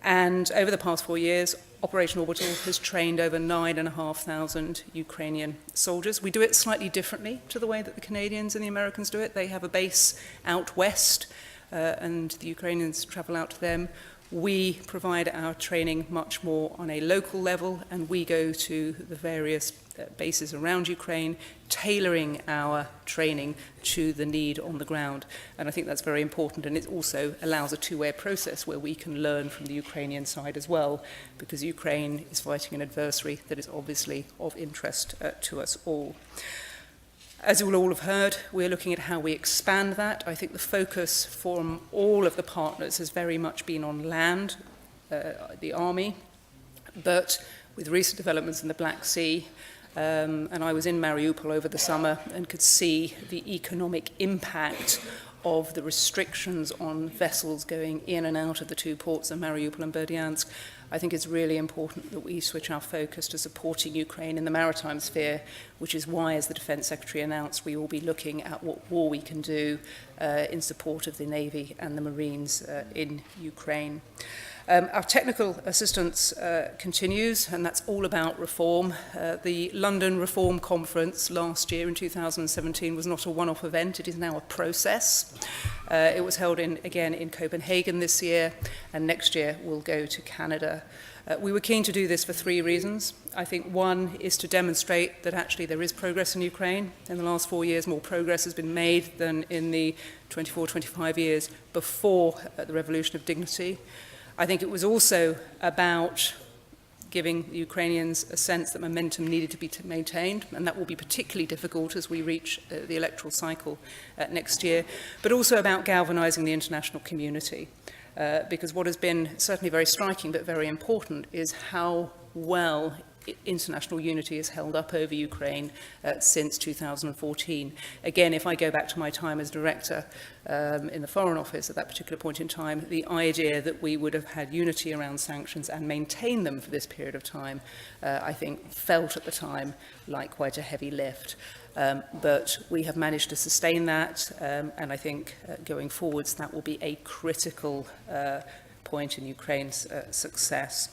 And over the past 4 years, Operation Orbital has trained over 9,500 Ukrainian soldiers. We do it slightly differently to the way that the Canadians and the Americans do it. They have a base out west, and the Ukrainians travel out to them. We provide our training much more on a local level, and we go to the various bases around Ukraine, tailoring our training to the need on the ground. And I think that's very important, and it also allows a two-way process where we can learn from the Ukrainian side as well, because Ukraine is fighting an adversary that is obviously of interest to us all. As you will all have heard, we're looking at how we expand that. I think the focus from all of the partners has very much been on land, the army, but with recent developments in the Black Sea, and I was in Mariupol over the summer and could see the economic impact of the restrictions on vessels going in and out of the two ports of Mariupol and Berdyansk. I think it's really important that we switch our focus to supporting Ukraine in the maritime sphere, which is why, as the Defence Secretary announced, we will be looking at what more we can do in support of the Navy and the Marines in Ukraine. Our technical assistance continues, and that's all about reform. The London Reform Conference last year in 2017 was not a one-off event, it is now a process. It was held again in Copenhagen this year, and next year we'll go to Canada. We were keen to do this for 3 reasons. I think one is to demonstrate that actually there is progress in Ukraine. In the last 4 years, more progress has been made than in the 24, 25 years before the Revolution of Dignity. I think it was also about giving the Ukrainians a sense that momentum needed to be maintained, and that will be particularly difficult as we reach the electoral cycle next year, but also about galvanizing the international community. Because what has been certainly very striking but very important is how well international unity has held up over Ukraine since 2014. Again, if I go back to my time as director in the Foreign Office at that particular point in time, the idea that we would have had unity around sanctions and maintained them for this period of time, I think felt at the time like quite a heavy lift. But we have managed to sustain that, and I think going forwards that will be a critical point in Ukraine's success.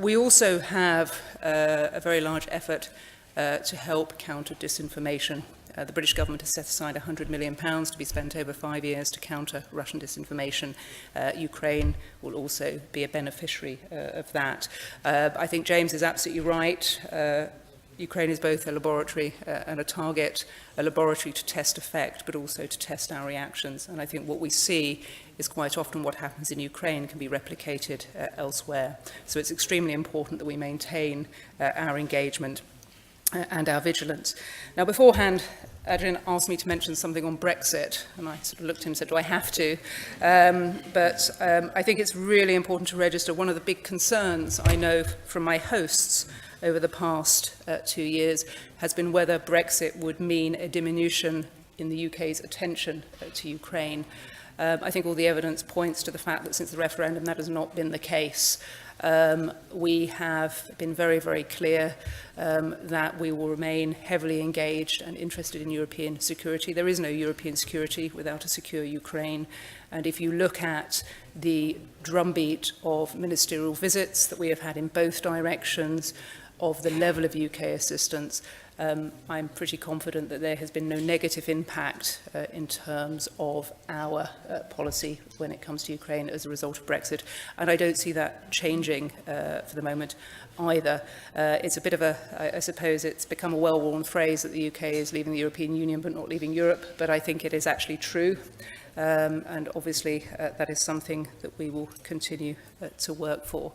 We also have a very large effort to help counter disinformation. The British government has set aside £100 million to be spent over 5 years to counter Russian disinformation. Ukraine will also be a beneficiary of that. I think James is absolutely right. Ukraine is both a laboratory and a target, a laboratory to test effect, but also to test our reactions. And I think what we see is quite often what happens in Ukraine can be replicated elsewhere. So it's extremely important that we maintain our engagement and our vigilance. Now, beforehand, Adrian asked me to mention something on Brexit, and I sort of looked at him and said, do I have to? But I think it's really important to register one of the big concerns I know from my hosts over the past 2 years has been whether Brexit would mean a diminution in the UK's attention to Ukraine. I think all the evidence points to the fact that since the referendum that has not been the case. We have been very, very clear that we will remain heavily engaged and interested in European security. There is no European security without a secure Ukraine. And if you look at the drumbeat of ministerial visits that we have had in both directions, of the level of UK assistance, I'm pretty confident that there has been no negative impact in terms of our policy when it comes to Ukraine as a result of Brexit. And I don't see that changing for the moment either. It's a bit of a, I suppose it's become a well-worn phrase that the UK is leaving the European Union but not leaving Europe, but I think it is actually true. And obviously that is something that we will continue to work for.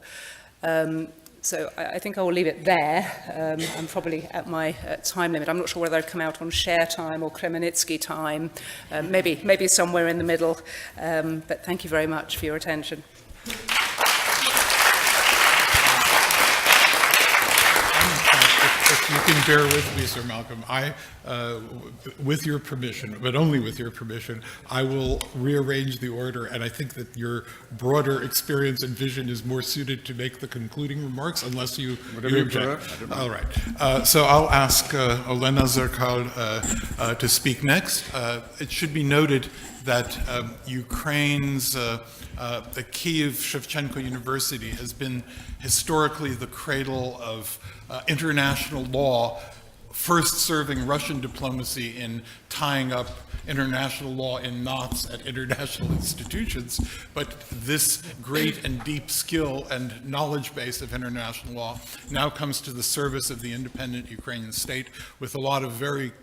So I think I will leave it there. I'm probably at my time limit. I'm not sure whether I'd come out on Sherr time or Kremenetskyi time, maybe somewhere in the middle. But thank you very much for your attention. If you can bear with me, Sir Malcolm, with your permission, but only with your permission, I will rearrange the order, and I think that your broader experience and vision is more suited to make the concluding remarks, unless you object. All right. So I'll ask Olena Zerkal to speak next. It should be noted that Ukraine's the Kyiv Shevchenko University has been historically the cradle of international law, first serving Russian diplomacy in tying up international law in knots at international institutions, but this great and deep skill and knowledge base of international law now comes to the service of the independent Ukrainian state with a lot of very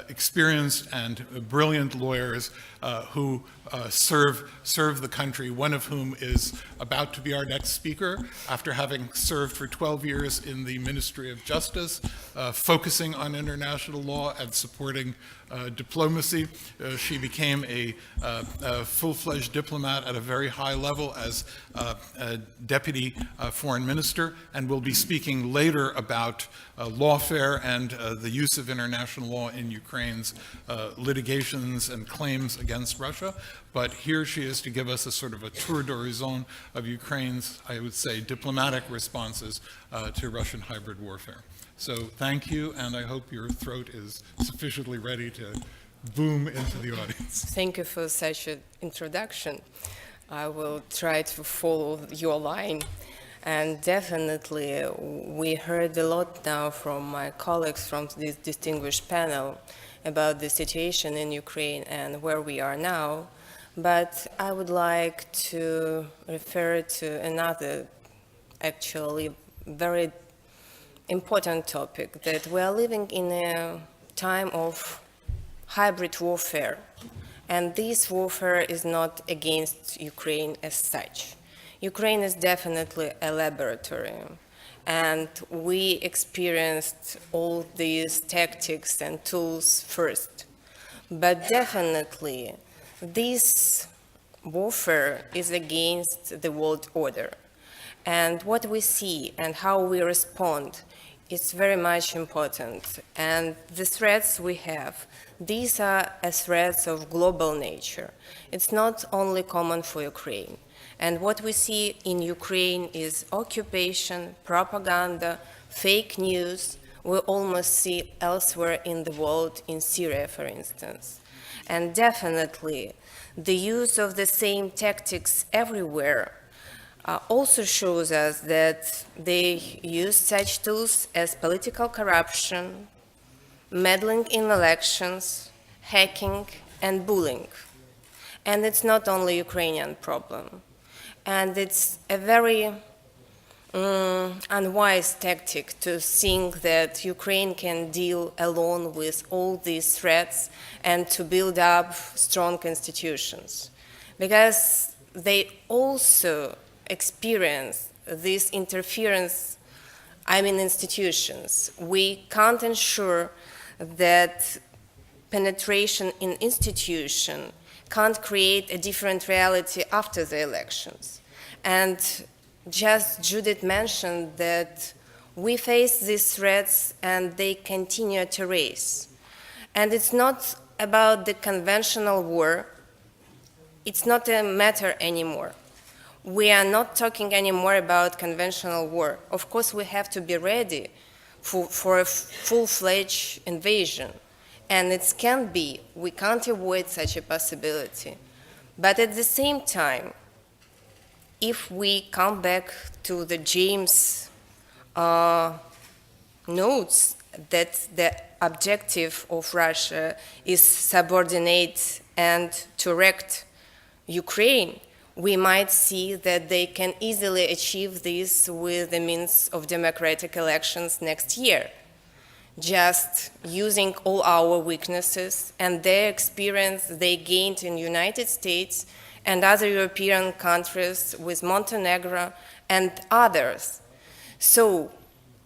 experienced and brilliant lawyers who serve the country, one of whom is about to be our next speaker after having served for 12 years in the Ministry of Justice, focusing on international law and supporting diplomacy. She became a full-fledged diplomat at a very high level as a deputy foreign minister, and will be speaking later about lawfare and the use of international law in Ukraine's litigations and claims against Russia. But here she is to give us a sort of a tour d'horizon of Ukraine's, I would say, diplomatic responses to Russian hybrid warfare. So thank you, and I hope your throat is sufficiently ready to boom into the audience. Thank you for such an introduction. I will try to follow your line. And definitely, we heard a lot now from my colleagues from this distinguished panel about the situation in Ukraine and where we are now. But I would like to refer to another, actually, very important topic, that we are living in a time of hybrid warfare. And this warfare is not against Ukraine as such. Ukraine is definitely a laboratory, and we experienced all these tactics and tools first. But definitely, this warfare is against the world order. And what we see and how we respond is very much important. And the threats we have, these are threats of global nature. It's not only common for Ukraine. And what we see in Ukraine is occupation, propaganda, fake news, we almost see elsewhere in the world, in Syria, for instance. And definitely, the use of the same tactics everywhere also shows us that they use such tools as political corruption, meddling in elections, hacking, and bullying. And it's not only a Ukrainian problem. And it's a very unwise tactic to think that Ukraine can deal alone with all these threats and to build up strong institutions. Because they also experience this interference, institutions. We can't ensure that penetration in institution can't create a different reality after the elections. And just Judith mentioned that we face these threats and they continue to raise. And it's not about the conventional war. It's not a matter anymore. We are not talking anymore about conventional war. Of course, we have to be ready for a full-fledged invasion. And it can be. We can't avoid such a possibility. But at the same time, if we come back to the James notes that the objective of Russia is subordinate and to wreck Ukraine, we might see that they can easily achieve this with the means of democratic elections next year, just using all our weaknesses and their experience they gained in the United States and other European countries with Montenegro and others. So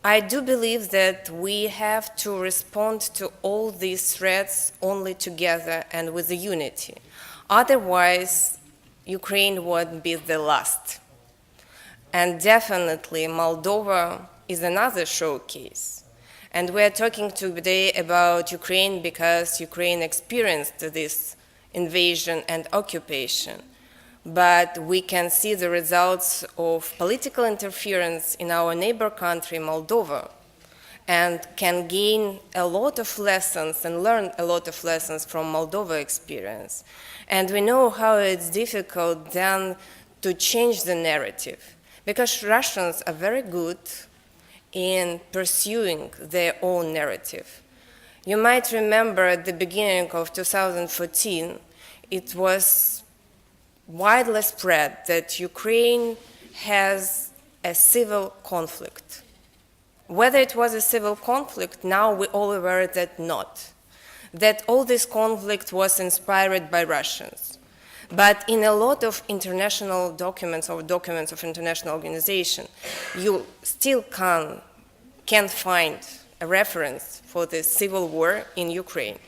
I do believe that we have to respond to all these threats only together and with the unity. Otherwise, Ukraine would be the last. And definitely Moldova is another showcase. And we're talking today about Ukraine because Ukraine experienced this invasion and occupation. But we can see the results of political interference in our neighbor country, Moldova, and can gain a lot of lessons and learn a lot of lessons from Moldova experience. And we know how it's difficult then to change the narrative, because Russians are very good in pursuing their own narrative. You might remember at the beginning of 2014, it was widely spread that Ukraine has a civil conflict. Whether it was a civil conflict, now we're all aware that not. That all this conflict was inspired by Russians. But in a lot of international documents or documents of international organizations, you still can't find a reference for the civil war in Ukraine.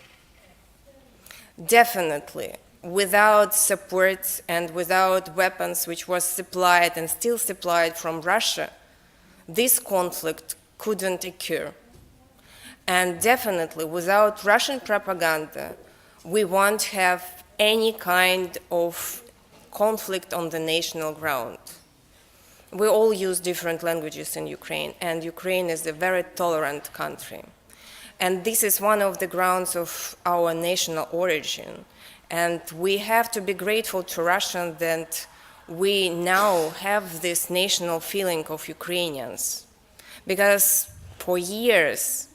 Definitely, without support and without weapons which was supplied and still supplied from Russia, this conflict couldn't occur. And definitely, without Russian propaganda, we won't have any kind of conflict on the national ground. We all use different languages in Ukraine, and Ukraine is a very tolerant country. And this is one of the grounds of our national origin. And we have to be grateful to Russia that we now have this national feeling of Ukrainians. Because for years,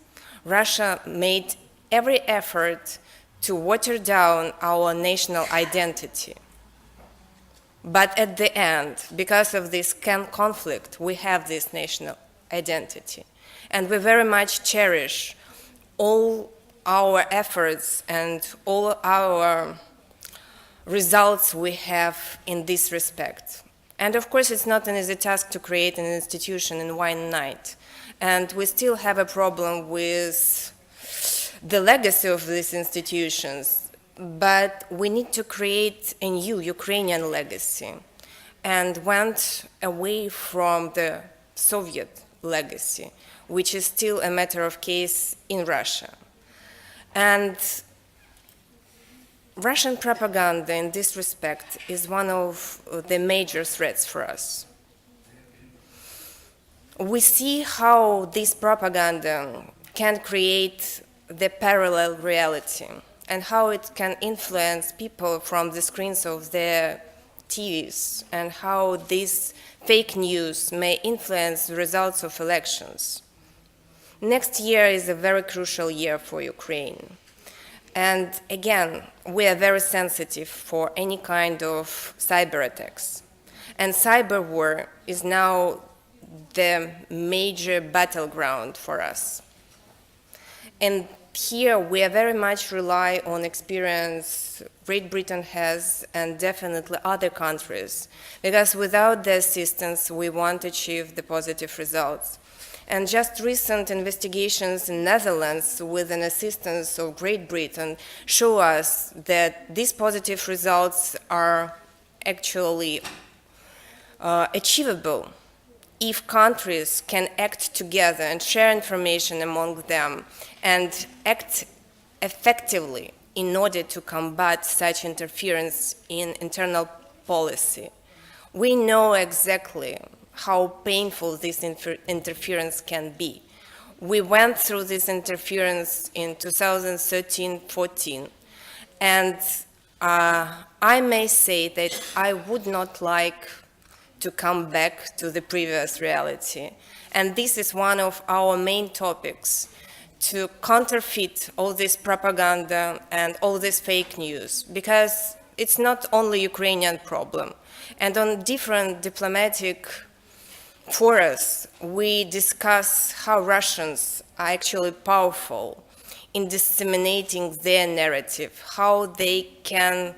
Russia made every effort to water down our national identity. But at the end, because of this conflict, we have this national identity. And we very much cherish all our efforts and all our results we have in this respect. And of course, it's not an easy task to create an institution in one night. And we still have a problem with the legacy of these institutions, but we need to create a new Ukrainian legacy. and went away from the Soviet legacy, which is still a matter of case in Russia. And Russian propaganda in this respect is one of the major threats for us. We see how this propaganda can create the parallel reality and how it can influence people from the screens of their TVs, and how this fake news may influence the results of elections. Next year is a very crucial year for Ukraine. And again, we are very sensitive for any kind of cyber attacks. And cyber war is now the major battleground for us. And here we are very much rely on experience Great Britain has, and definitely other countries, because without the assistance we won't achieve the positive results. And just recent investigations in Netherlands with an assistance of Great Britain show us that these positive results are actually achievable if countries can act together and share information among them and act effectively in order to combat such interference in internal policy. We know exactly how painful this interference can be. We went through this interference in 2013-14, and I may say that I would not like to come back to the previous reality. And this is one of our main topics, to counterfeit all this propaganda and all this fake news, because it's not only Ukrainian problem. And on different diplomatic forums, we discuss how Russians are actually powerful in disseminating their narrative, how they can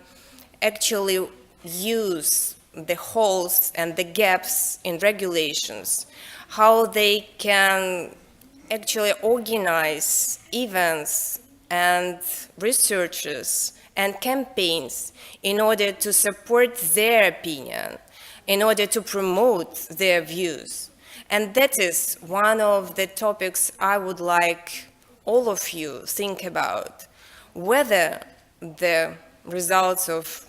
actually use the holes and the gaps in regulations, how they can actually organize events and researches and campaigns in order to support their opinion, in order to promote their views. And that is one of the topics I would like all of you think about, whether the results of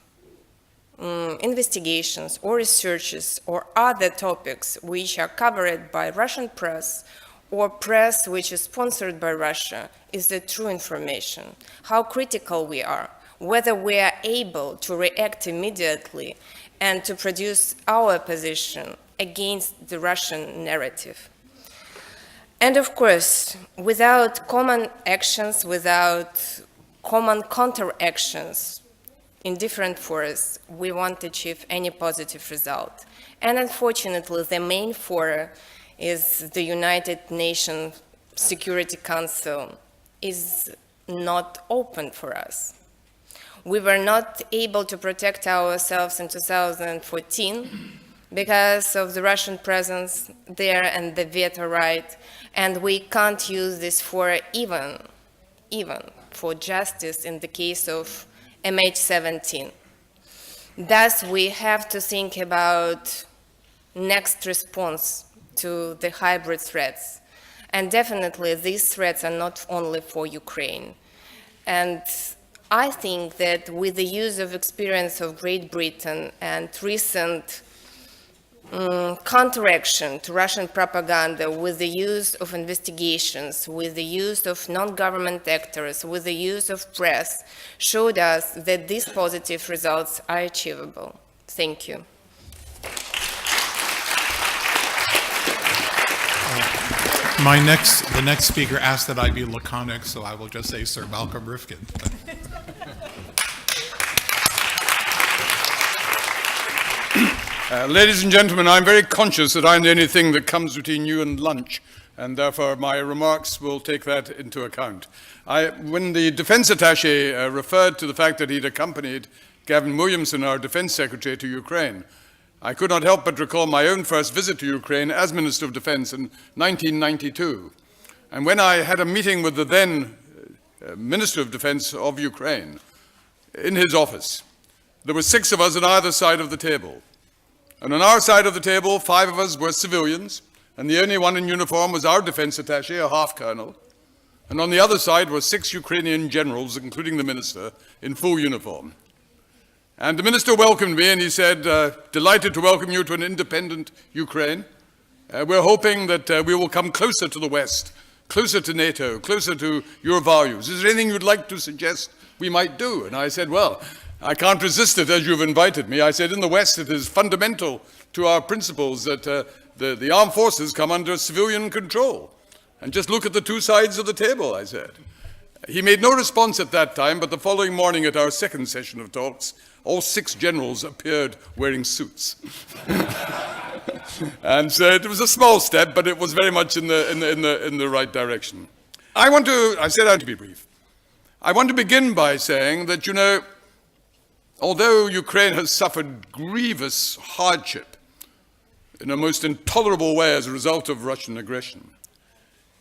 investigations or researches or other topics which are covered by Russian press or press which is sponsored by Russia is the true information, how critical we are, whether we are able to react immediately and to produce our position against the Russian narrative. And of course, without common actions, without common counter-actions in different forums, we won't achieve any positive result. And unfortunately, the main forum is the United Nations Security Council is not open for us. We were not able to protect ourselves in 2014 because of the Russian presence there and the veto right, and we can't use this for even for justice in the case of MH17. Thus, we have to think about next response to the hybrid threats. And definitely, these threats are not only for Ukraine. And I think that with the use of experience of Great Britain and recent counteraction to Russian propaganda, with the use of investigations, with the use of non-government actors, with the use of press, showed us that these positive results are achievable. Thank you. The next speaker asked that I be laconic, so I will just say Sir Malcolm Rifkind. Ladies and gentlemen, I'm very conscious that I'm the only thing that comes between you and lunch, and therefore my remarks will take that into account. When the Defense Attaché referred to the fact that he'd accompanied Gavin Williamson, our Defense Secretary, to Ukraine, I could not help but recall my own first visit to Ukraine as Minister of Defense in 1992. And when I had a meeting with the then Minister of Defense of Ukraine in his office, there were 6 of us on either side of the table. And on our side of the table, 5 of us were civilians, and the only one in uniform was our defense attaché, a half-colonel. And on the other side were 6 Ukrainian generals, including the minister, in full uniform. And the minister welcomed me, and he said, delighted to welcome you to an independent Ukraine. We're hoping that we will come closer to the West, closer to NATO, closer to your values. Is there anything you'd like to suggest we might do? And I said, well, I can't resist it as you've invited me. I said, in the West, it is fundamental to our principles that the armed forces come under civilian control. And just look at the 2 sides of the table, I said. He made no response at that time, but the following morning at our second session of talks, all 6 generals appeared wearing suits. And so it was a small step, but it was very much in the right direction. I said I'd be brief. I want to begin by saying that, you know, although Ukraine has suffered grievous hardship in a most intolerable way as a result of Russian aggression,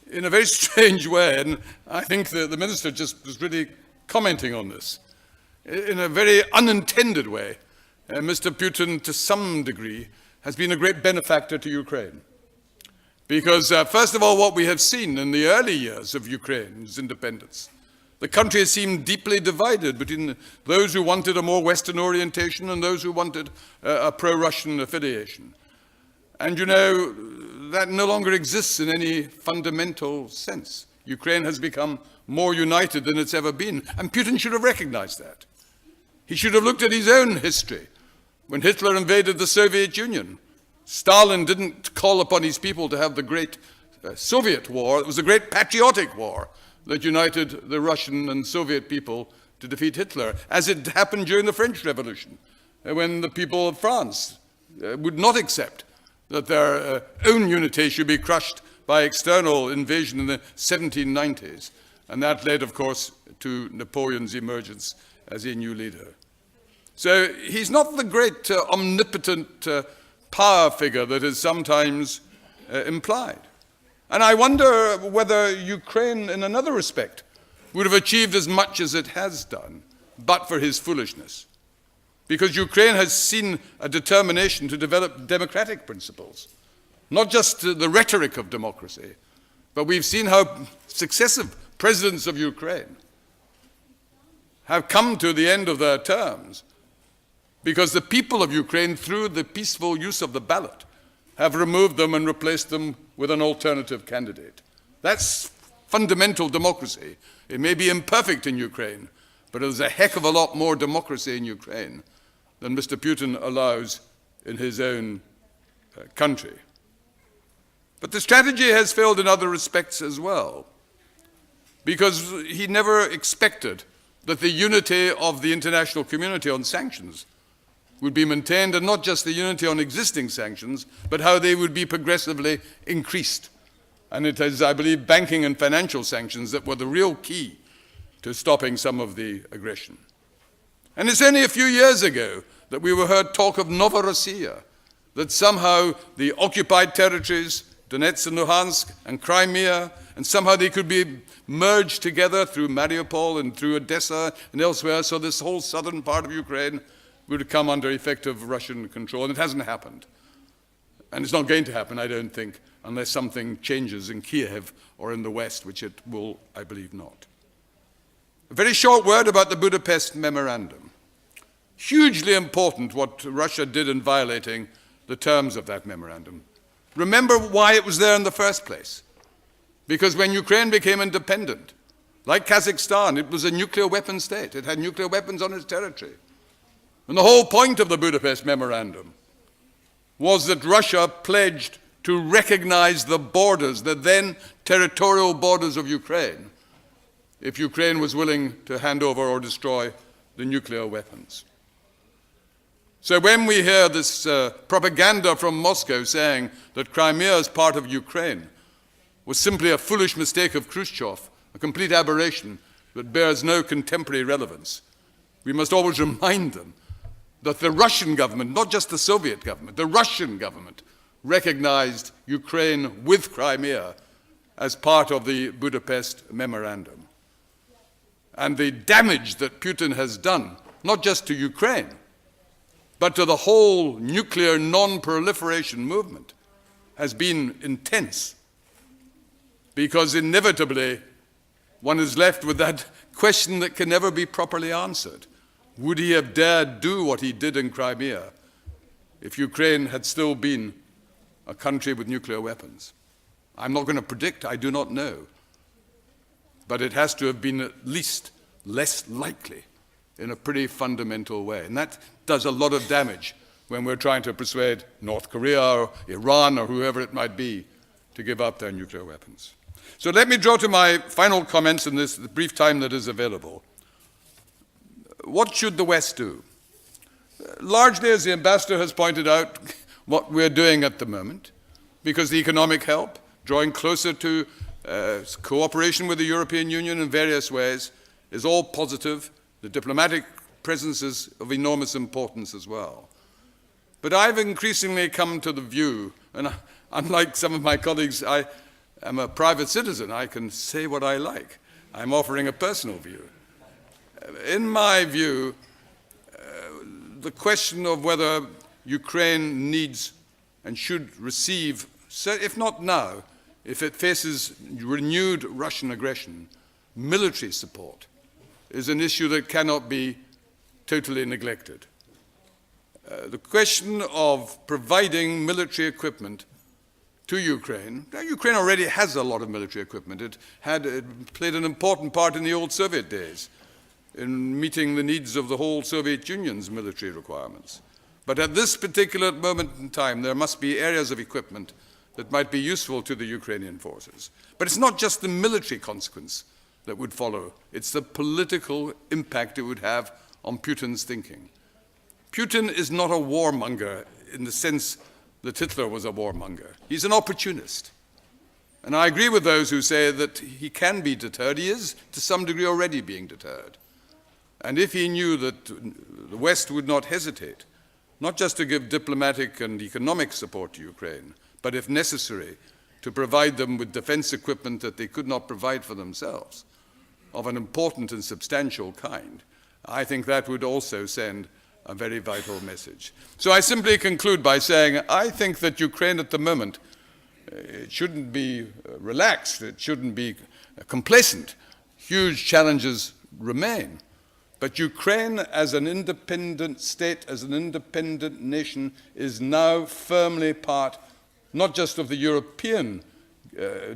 in a very strange way, and I think the minister just was really commenting on this, in a very unintended way, Mr. Putin, to some degree, has been a great benefactor to Ukraine. Because, first of all, what we have seen in the early years of Ukraine's independence, the country has seemed deeply divided between those who wanted a more Western orientation and those who wanted a pro-Russian affiliation. And, you know, that no longer exists in any fundamental sense. Ukraine has become more united than it's ever been, and Putin should have recognized that. He should have looked at his own history. When Hitler invaded the Soviet Union, Stalin didn't call upon his people to have the great Soviet war. It was a great patriotic war that united the Russian and Soviet people to defeat Hitler, as it happened during the French Revolution, when the people of France would not accept that their own unity should be crushed by external invasion in the 1790s. And that led, of course, to Napoleon's emergence as a new leader. So he's not the great omnipotent power figure that is sometimes implied. And I wonder whether Ukraine, in another respect, would have achieved as much as it has done, but for his foolishness. Because Ukraine has seen a determination to develop democratic principles, not just the rhetoric of democracy, but we've seen how successive presidents of Ukraine have come to the end of their terms because the people of Ukraine, through the peaceful use of the ballot, have removed them and replaced them with an alternative candidate. That's fundamental democracy. It may be imperfect in Ukraine, but there's a heck of a lot more democracy in Ukraine than Mr. Putin allows in his own country. But the strategy has failed in other respects as well, because he never expected that the unity of the international community on sanctions would be maintained, and not just the unity on existing sanctions, but how they would be progressively increased. And it is, I believe, banking and financial sanctions that were the real key to stopping some of the aggression. And it's only a few years ago that we were heard talk of Novorossiya, that somehow the occupied territories, Donetsk and Luhansk and Crimea, and somehow they could be merged together through Mariupol and through Odessa and elsewhere, so this whole southern part of Ukraine would come under effective Russian control, and it hasn't happened. And it's not going to happen, I don't think, unless something changes in Kiev or in the West, which it will, I believe, not. A very short word about the Budapest Memorandum. Hugely important what Russia did in violating the terms of that memorandum. Remember why it was there in the first place. Because when Ukraine became independent, like Kazakhstan, it was a nuclear weapon state. It had nuclear weapons on its territory. And the whole point of the Budapest Memorandum was that Russia pledged to recognize the borders, the then territorial borders of Ukraine, if Ukraine was willing to hand over or destroy the nuclear weapons. So when we hear this propaganda from Moscow saying that Crimea as part of Ukraine was simply a foolish mistake of Khrushchev, a complete aberration that bears no contemporary relevance, we must always remind them that the Russian government, not just the Soviet government, the Russian government recognized Ukraine with Crimea as part of the Budapest Memorandum. And the damage that Putin has done, not just to Ukraine, but to the whole nuclear non-proliferation movement has been intense, because inevitably one is left with that question that can never be properly answered. Would he have dared do what he did in Crimea if Ukraine had still been a country with nuclear weapons? I'm not going to predict, I do not know. But it has to have been at least less likely in a pretty fundamental way. And that does a lot of damage when we're trying to persuade North Korea or Iran or whoever it might be to give up their nuclear weapons. So let me draw to my final comments in this the brief time that is available. What should the West do? Largely, as the ambassador has pointed out, what we're doing at the moment, because the economic help, drawing closer to cooperation with the European Union in various ways, is all positive. The diplomatic presence is of enormous importance as well. But I've increasingly come to the view, and unlike some of my colleagues, I am a private citizen. I can say what I like. I'm offering a personal view. In my view, the question of whether Ukraine needs and should receive, if not now, if it faces renewed Russian aggression, military support is an issue that cannot be totally neglected. The question of providing military equipment to Ukraine. Now, Ukraine already has a lot of military equipment. It played an important part in the old Soviet days in meeting the needs of the whole Soviet Union's military requirements. But at this particular moment in time, there must be areas of equipment that might be useful to the Ukrainian forces. But it's not just the military consequence that would follow. It's the political impact it would have on Putin's thinking. Putin is not a warmonger in the sense that Hitler was a warmonger. He's an opportunist. And I agree with those who say that he can be deterred. He is, to some degree, already being deterred. And if he knew that the West would not hesitate, not just to give diplomatic and economic support to Ukraine, but if necessary, to provide them with defense equipment that they could not provide for themselves, of an important and substantial kind, I think that would also send a very vital message. So I simply conclude by saying I think that Ukraine at the moment, it shouldn't be relaxed, it shouldn't be complacent. Huge challenges remain. But Ukraine as an independent state, as an independent nation, is now firmly part not just of the European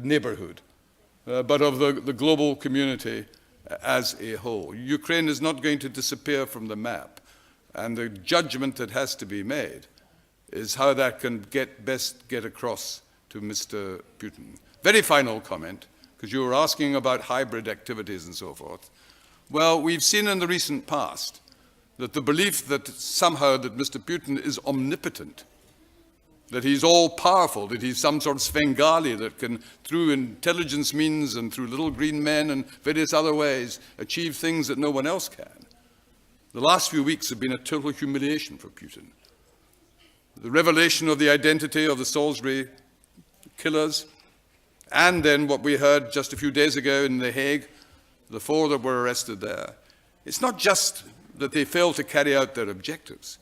neighborhood, but of the global community as a whole. Ukraine is not going to disappear from the map. And the judgment that has to be made is how that can best get across to Mr. Putin. Very final comment, because you were asking about hybrid activities and so forth. Well, we've seen in the recent past that the belief that somehow that Mr. Putin is omnipotent, that he's all-powerful, that he's some sort of Svengali that can, through intelligence means and through little green men and various other ways, achieve things that no one else can. The last few weeks have been a total humiliation for Putin. The revelation of the identity of the Salisbury killers, and then what we heard just a few days ago in The Hague, the 4 that were arrested there. It's not just that they failed to carry out their objectives.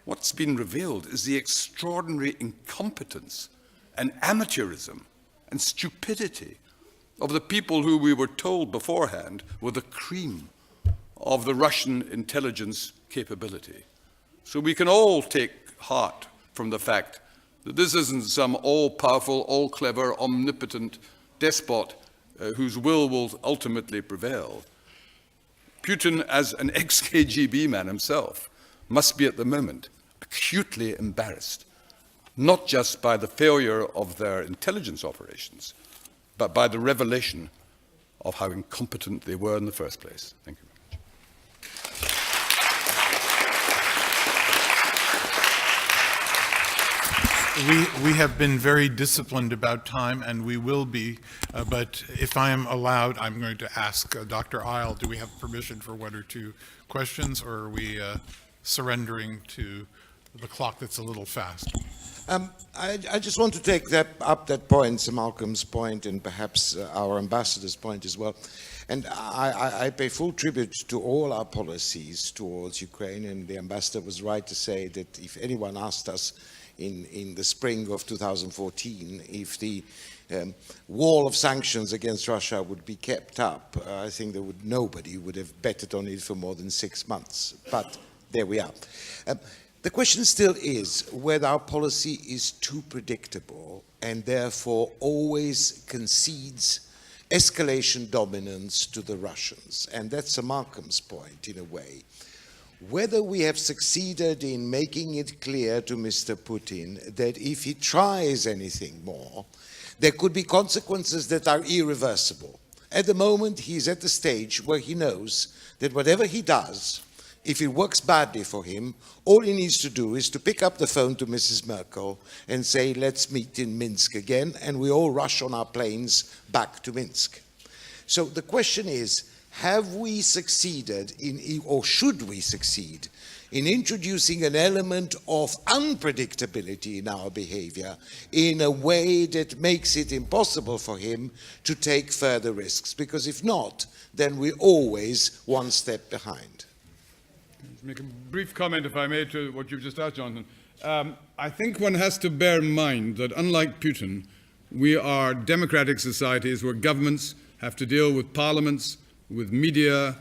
What's been revealed is the extraordinary incompetence and amateurism and stupidity of the people who we were told beforehand were the cream of the Russian intelligence capability. So we can all take heart from the fact that this isn't some all-powerful, all-clever, omnipotent despot whose will ultimately prevail. Putin, as an ex-KGB man himself, must be at the moment acutely embarrassed, not just by the failure of their intelligence operations, but by the revelation of how incompetent they were in the first place. Thank you. We have been very disciplined about time, and we will be, but if I am allowed, I'm going to ask Dr. Isle, do we have permission for 1 or 2 questions, or are we surrendering to the clock that's a little fast? I just want to take up that point, Malcolm's point, and perhaps our ambassador's point as well. And I pay full tribute to all our policies towards Ukraine, and the ambassador was right to say that if anyone asked us in the spring of 2014 if the wall of sanctions against Russia would be kept up, I think nobody would have betted on it for more than 6 months. But there we are. The question still is whether our policy is too predictable and therefore always concedes escalation dominance to the Russians. And that's Malcolm's point, in a way. Whether we have succeeded in making it clear to Mr. Putin that if he tries anything more, there could be consequences that are irreversible. At the moment, he's at the stage where he knows that whatever he does, if it works badly for him, all he needs to do is to pick up the phone to Mrs. Merkel and say, let's meet in Minsk again, and we all rush on our planes back to Minsk. So the question is, have we succeeded in, or should we succeed in introducing an element of unpredictability in our behavior in a way that makes it impossible for him to take further risks? Because if not, then we're always one step behind. Make a brief comment, if I may, to what you've just asked, Jonathan. I think one has to bear in mind that, unlike Putin, we are democratic societies where governments have to deal with parliaments, with media,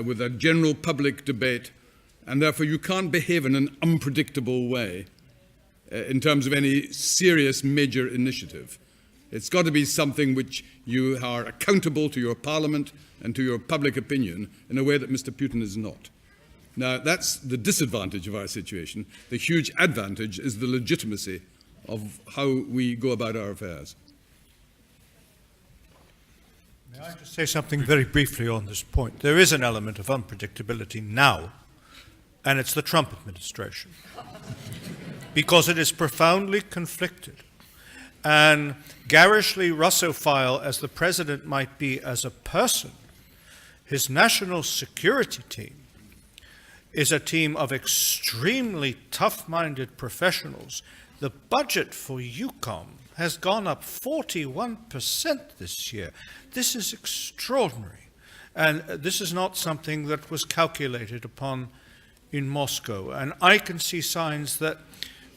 with a general public debate, and therefore you can't behave in an unpredictable way in terms of any serious major initiative. It's got to be something which you are accountable to your parliament and to your public opinion in a way that Mr. Putin is not. Now, that's the disadvantage of our situation. The huge advantage is the legitimacy of how we go about our affairs. May I just say something very briefly on this point? There is an element of unpredictability now, and it's the Trump administration, because it is profoundly conflicted. And garishly Russophile as the president might be as a person, his national security team is a team of extremely tough-minded professionals. The budget for EUCOM has gone up 41% this year. This is extraordinary. And this is not something that was calculated upon in Moscow. And I can see signs that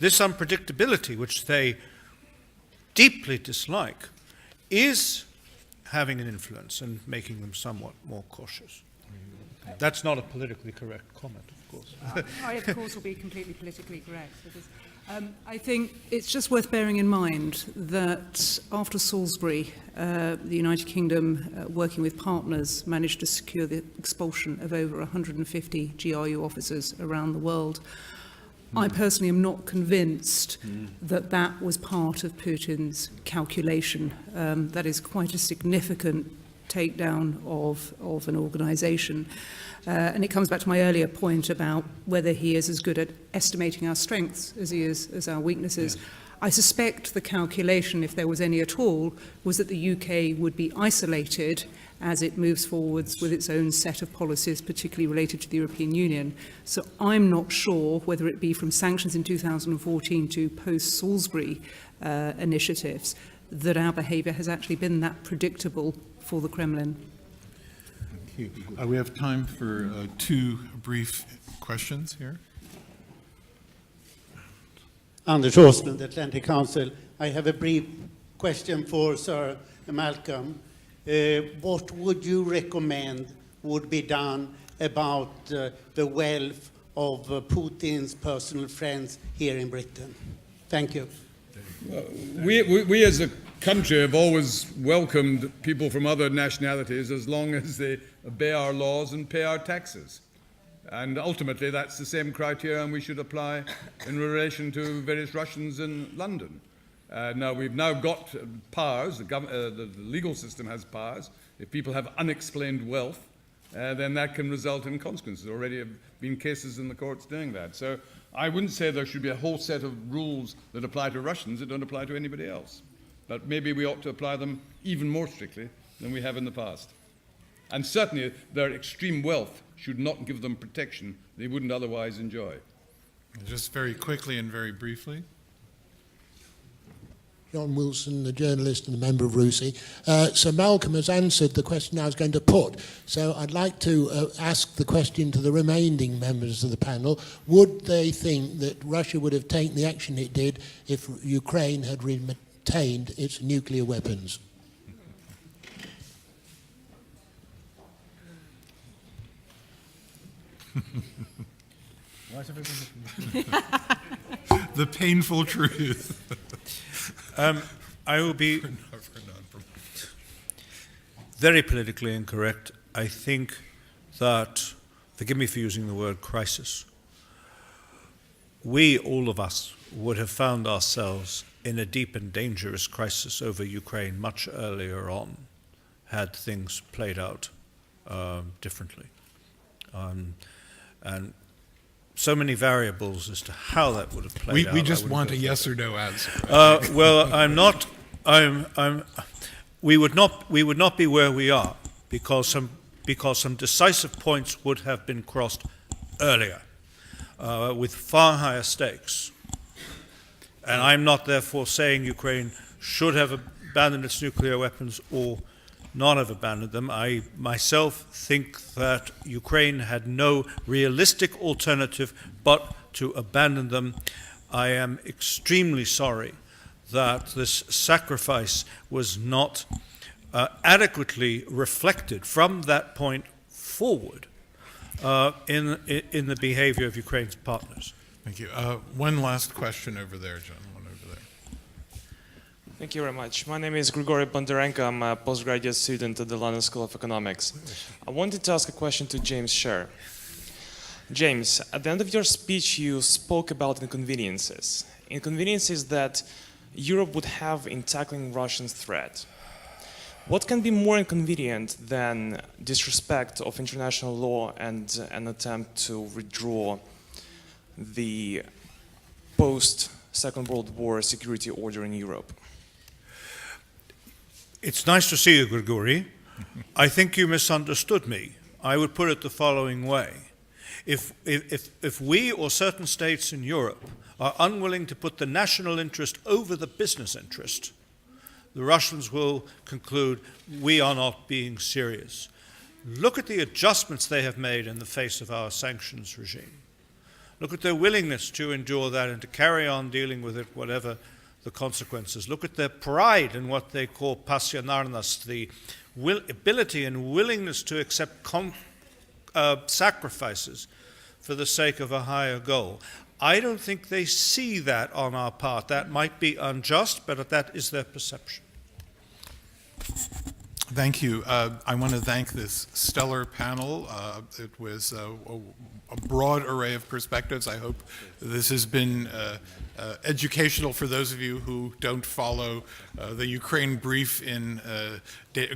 this unpredictability, which they deeply dislike, is having an influence and making them somewhat more cautious. That's not a politically correct comment, of course. I, of course, will be completely politically correct. Because, I think it's just worth bearing in mind that after Salisbury, the United Kingdom, working with partners, managed to secure the expulsion of over 150 GRU officers around the world. I personally am not convinced that that was part of Putin's calculation. That is quite a significant takedown of an organisation. And it comes back to my earlier point about whether he is as good at estimating our strengths as he is as our weaknesses. Yes. I suspect the calculation, if there was any at all, was that the UK would be isolated as it moves forwards with its own set of policies, particularly related to the European Union. So I'm not sure whether it be from sanctions in 2014 to post-Salisbury initiatives that our behaviour has actually been that predictable for the Kremlin. Thank you. We have time for two brief questions here. Anders Åslund, Atlantic Council. I have a brief question for Sir Malcolm. What would you recommend would be done about the wealth of Putin's personal friends here in Britain? Thank you. Well, we as a country have always welcomed people from other nationalities as long as they obey our laws and pay our taxes. And ultimately that's the same criterion we should apply in relation to various Russians in London. Now we've now got powers, the legal system has powers. If people have unexplained wealth, then that can result in consequences. There already have been cases in the courts doing that. So I wouldn't say there should be a whole set of rules that apply to Russians that don't apply to anybody else. But maybe we ought to apply them even more strictly than we have in the past. And certainly their extreme wealth should not give them protection they wouldn't otherwise enjoy. Just very quickly and very briefly. John Wilson, the journalist and a member of RUSI. So Malcolm has answered the question I was going to put. So I'd like to ask the question to the remaining members of the panel. Would they think that Russia would have taken the action it did if Ukraine had retained its nuclear weapons? The painful truth. I will be very politically incorrect. I think that, forgive me for using the word crisis, we, all of us, would have found ourselves in a deep and dangerous crisis over Ukraine much earlier on, had things played out differently. And so many variables as to how that would have played out. We just want a yes or no answer. Well, we would not be where we are because some decisive points would have been crossed earlier with far higher stakes. And I'm not therefore saying Ukraine should have abandoned its nuclear weapons or not have abandoned them. I myself think that Ukraine had no realistic alternative but to abandon them. I am extremely sorry that this sacrifice was not adequately reflected from that point forward in the behavior of Ukraine's partners. Thank you. One last question over there, John. One over there. Thank you very much. My name is Grigory Bondarenko. I'm a postgraduate student at the London School of Economics. I wanted to ask a question to James Sherr. James, at the end of your speech, you spoke about inconveniences. Inconveniences that Europe would have in tackling Russian threat. What can be more inconvenient than disrespect of international law and an attempt to withdraw the post-Second World War security order in Europe? It's nice to see you, Grigory. I think you misunderstood me. I would put it the following way. If we or certain states in Europe are unwilling to put the national interest over the business interest, the Russians will conclude we are not being serious. Look at the adjustments they have made in the face of our sanctions regime. Look at their willingness to endure that and to carry on dealing with it, whatever the consequences. Look at their pride in what they call passionarnost, the ability and willingness to accept sacrifices for the sake of a higher goal. I don't think they see that on our part. That might be unjust, but that is their perception. Thank you. I want to thank this stellar panel. It was a broad array of perspectives. I hope this has been educational for those of you who don't follow the Ukraine brief in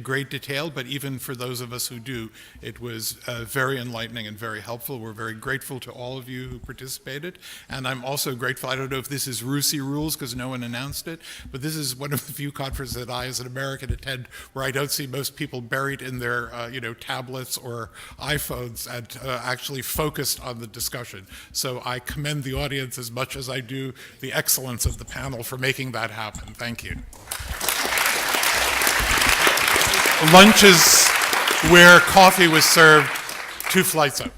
great detail, but even for those of us who do, it was very enlightening and very helpful. We're very grateful to all of you who participated, and I'm also grateful, I don't know if this is RUSI rules because no one announced it, but this is one of the few conferences that I as an American attend where I don't see most people buried in their tablets or iPhones and actually focused on the discussion. So I commend the audience as much as I do the excellence of the panel for making that happen. Thank you. Lunch is where coffee was served 2 flights up.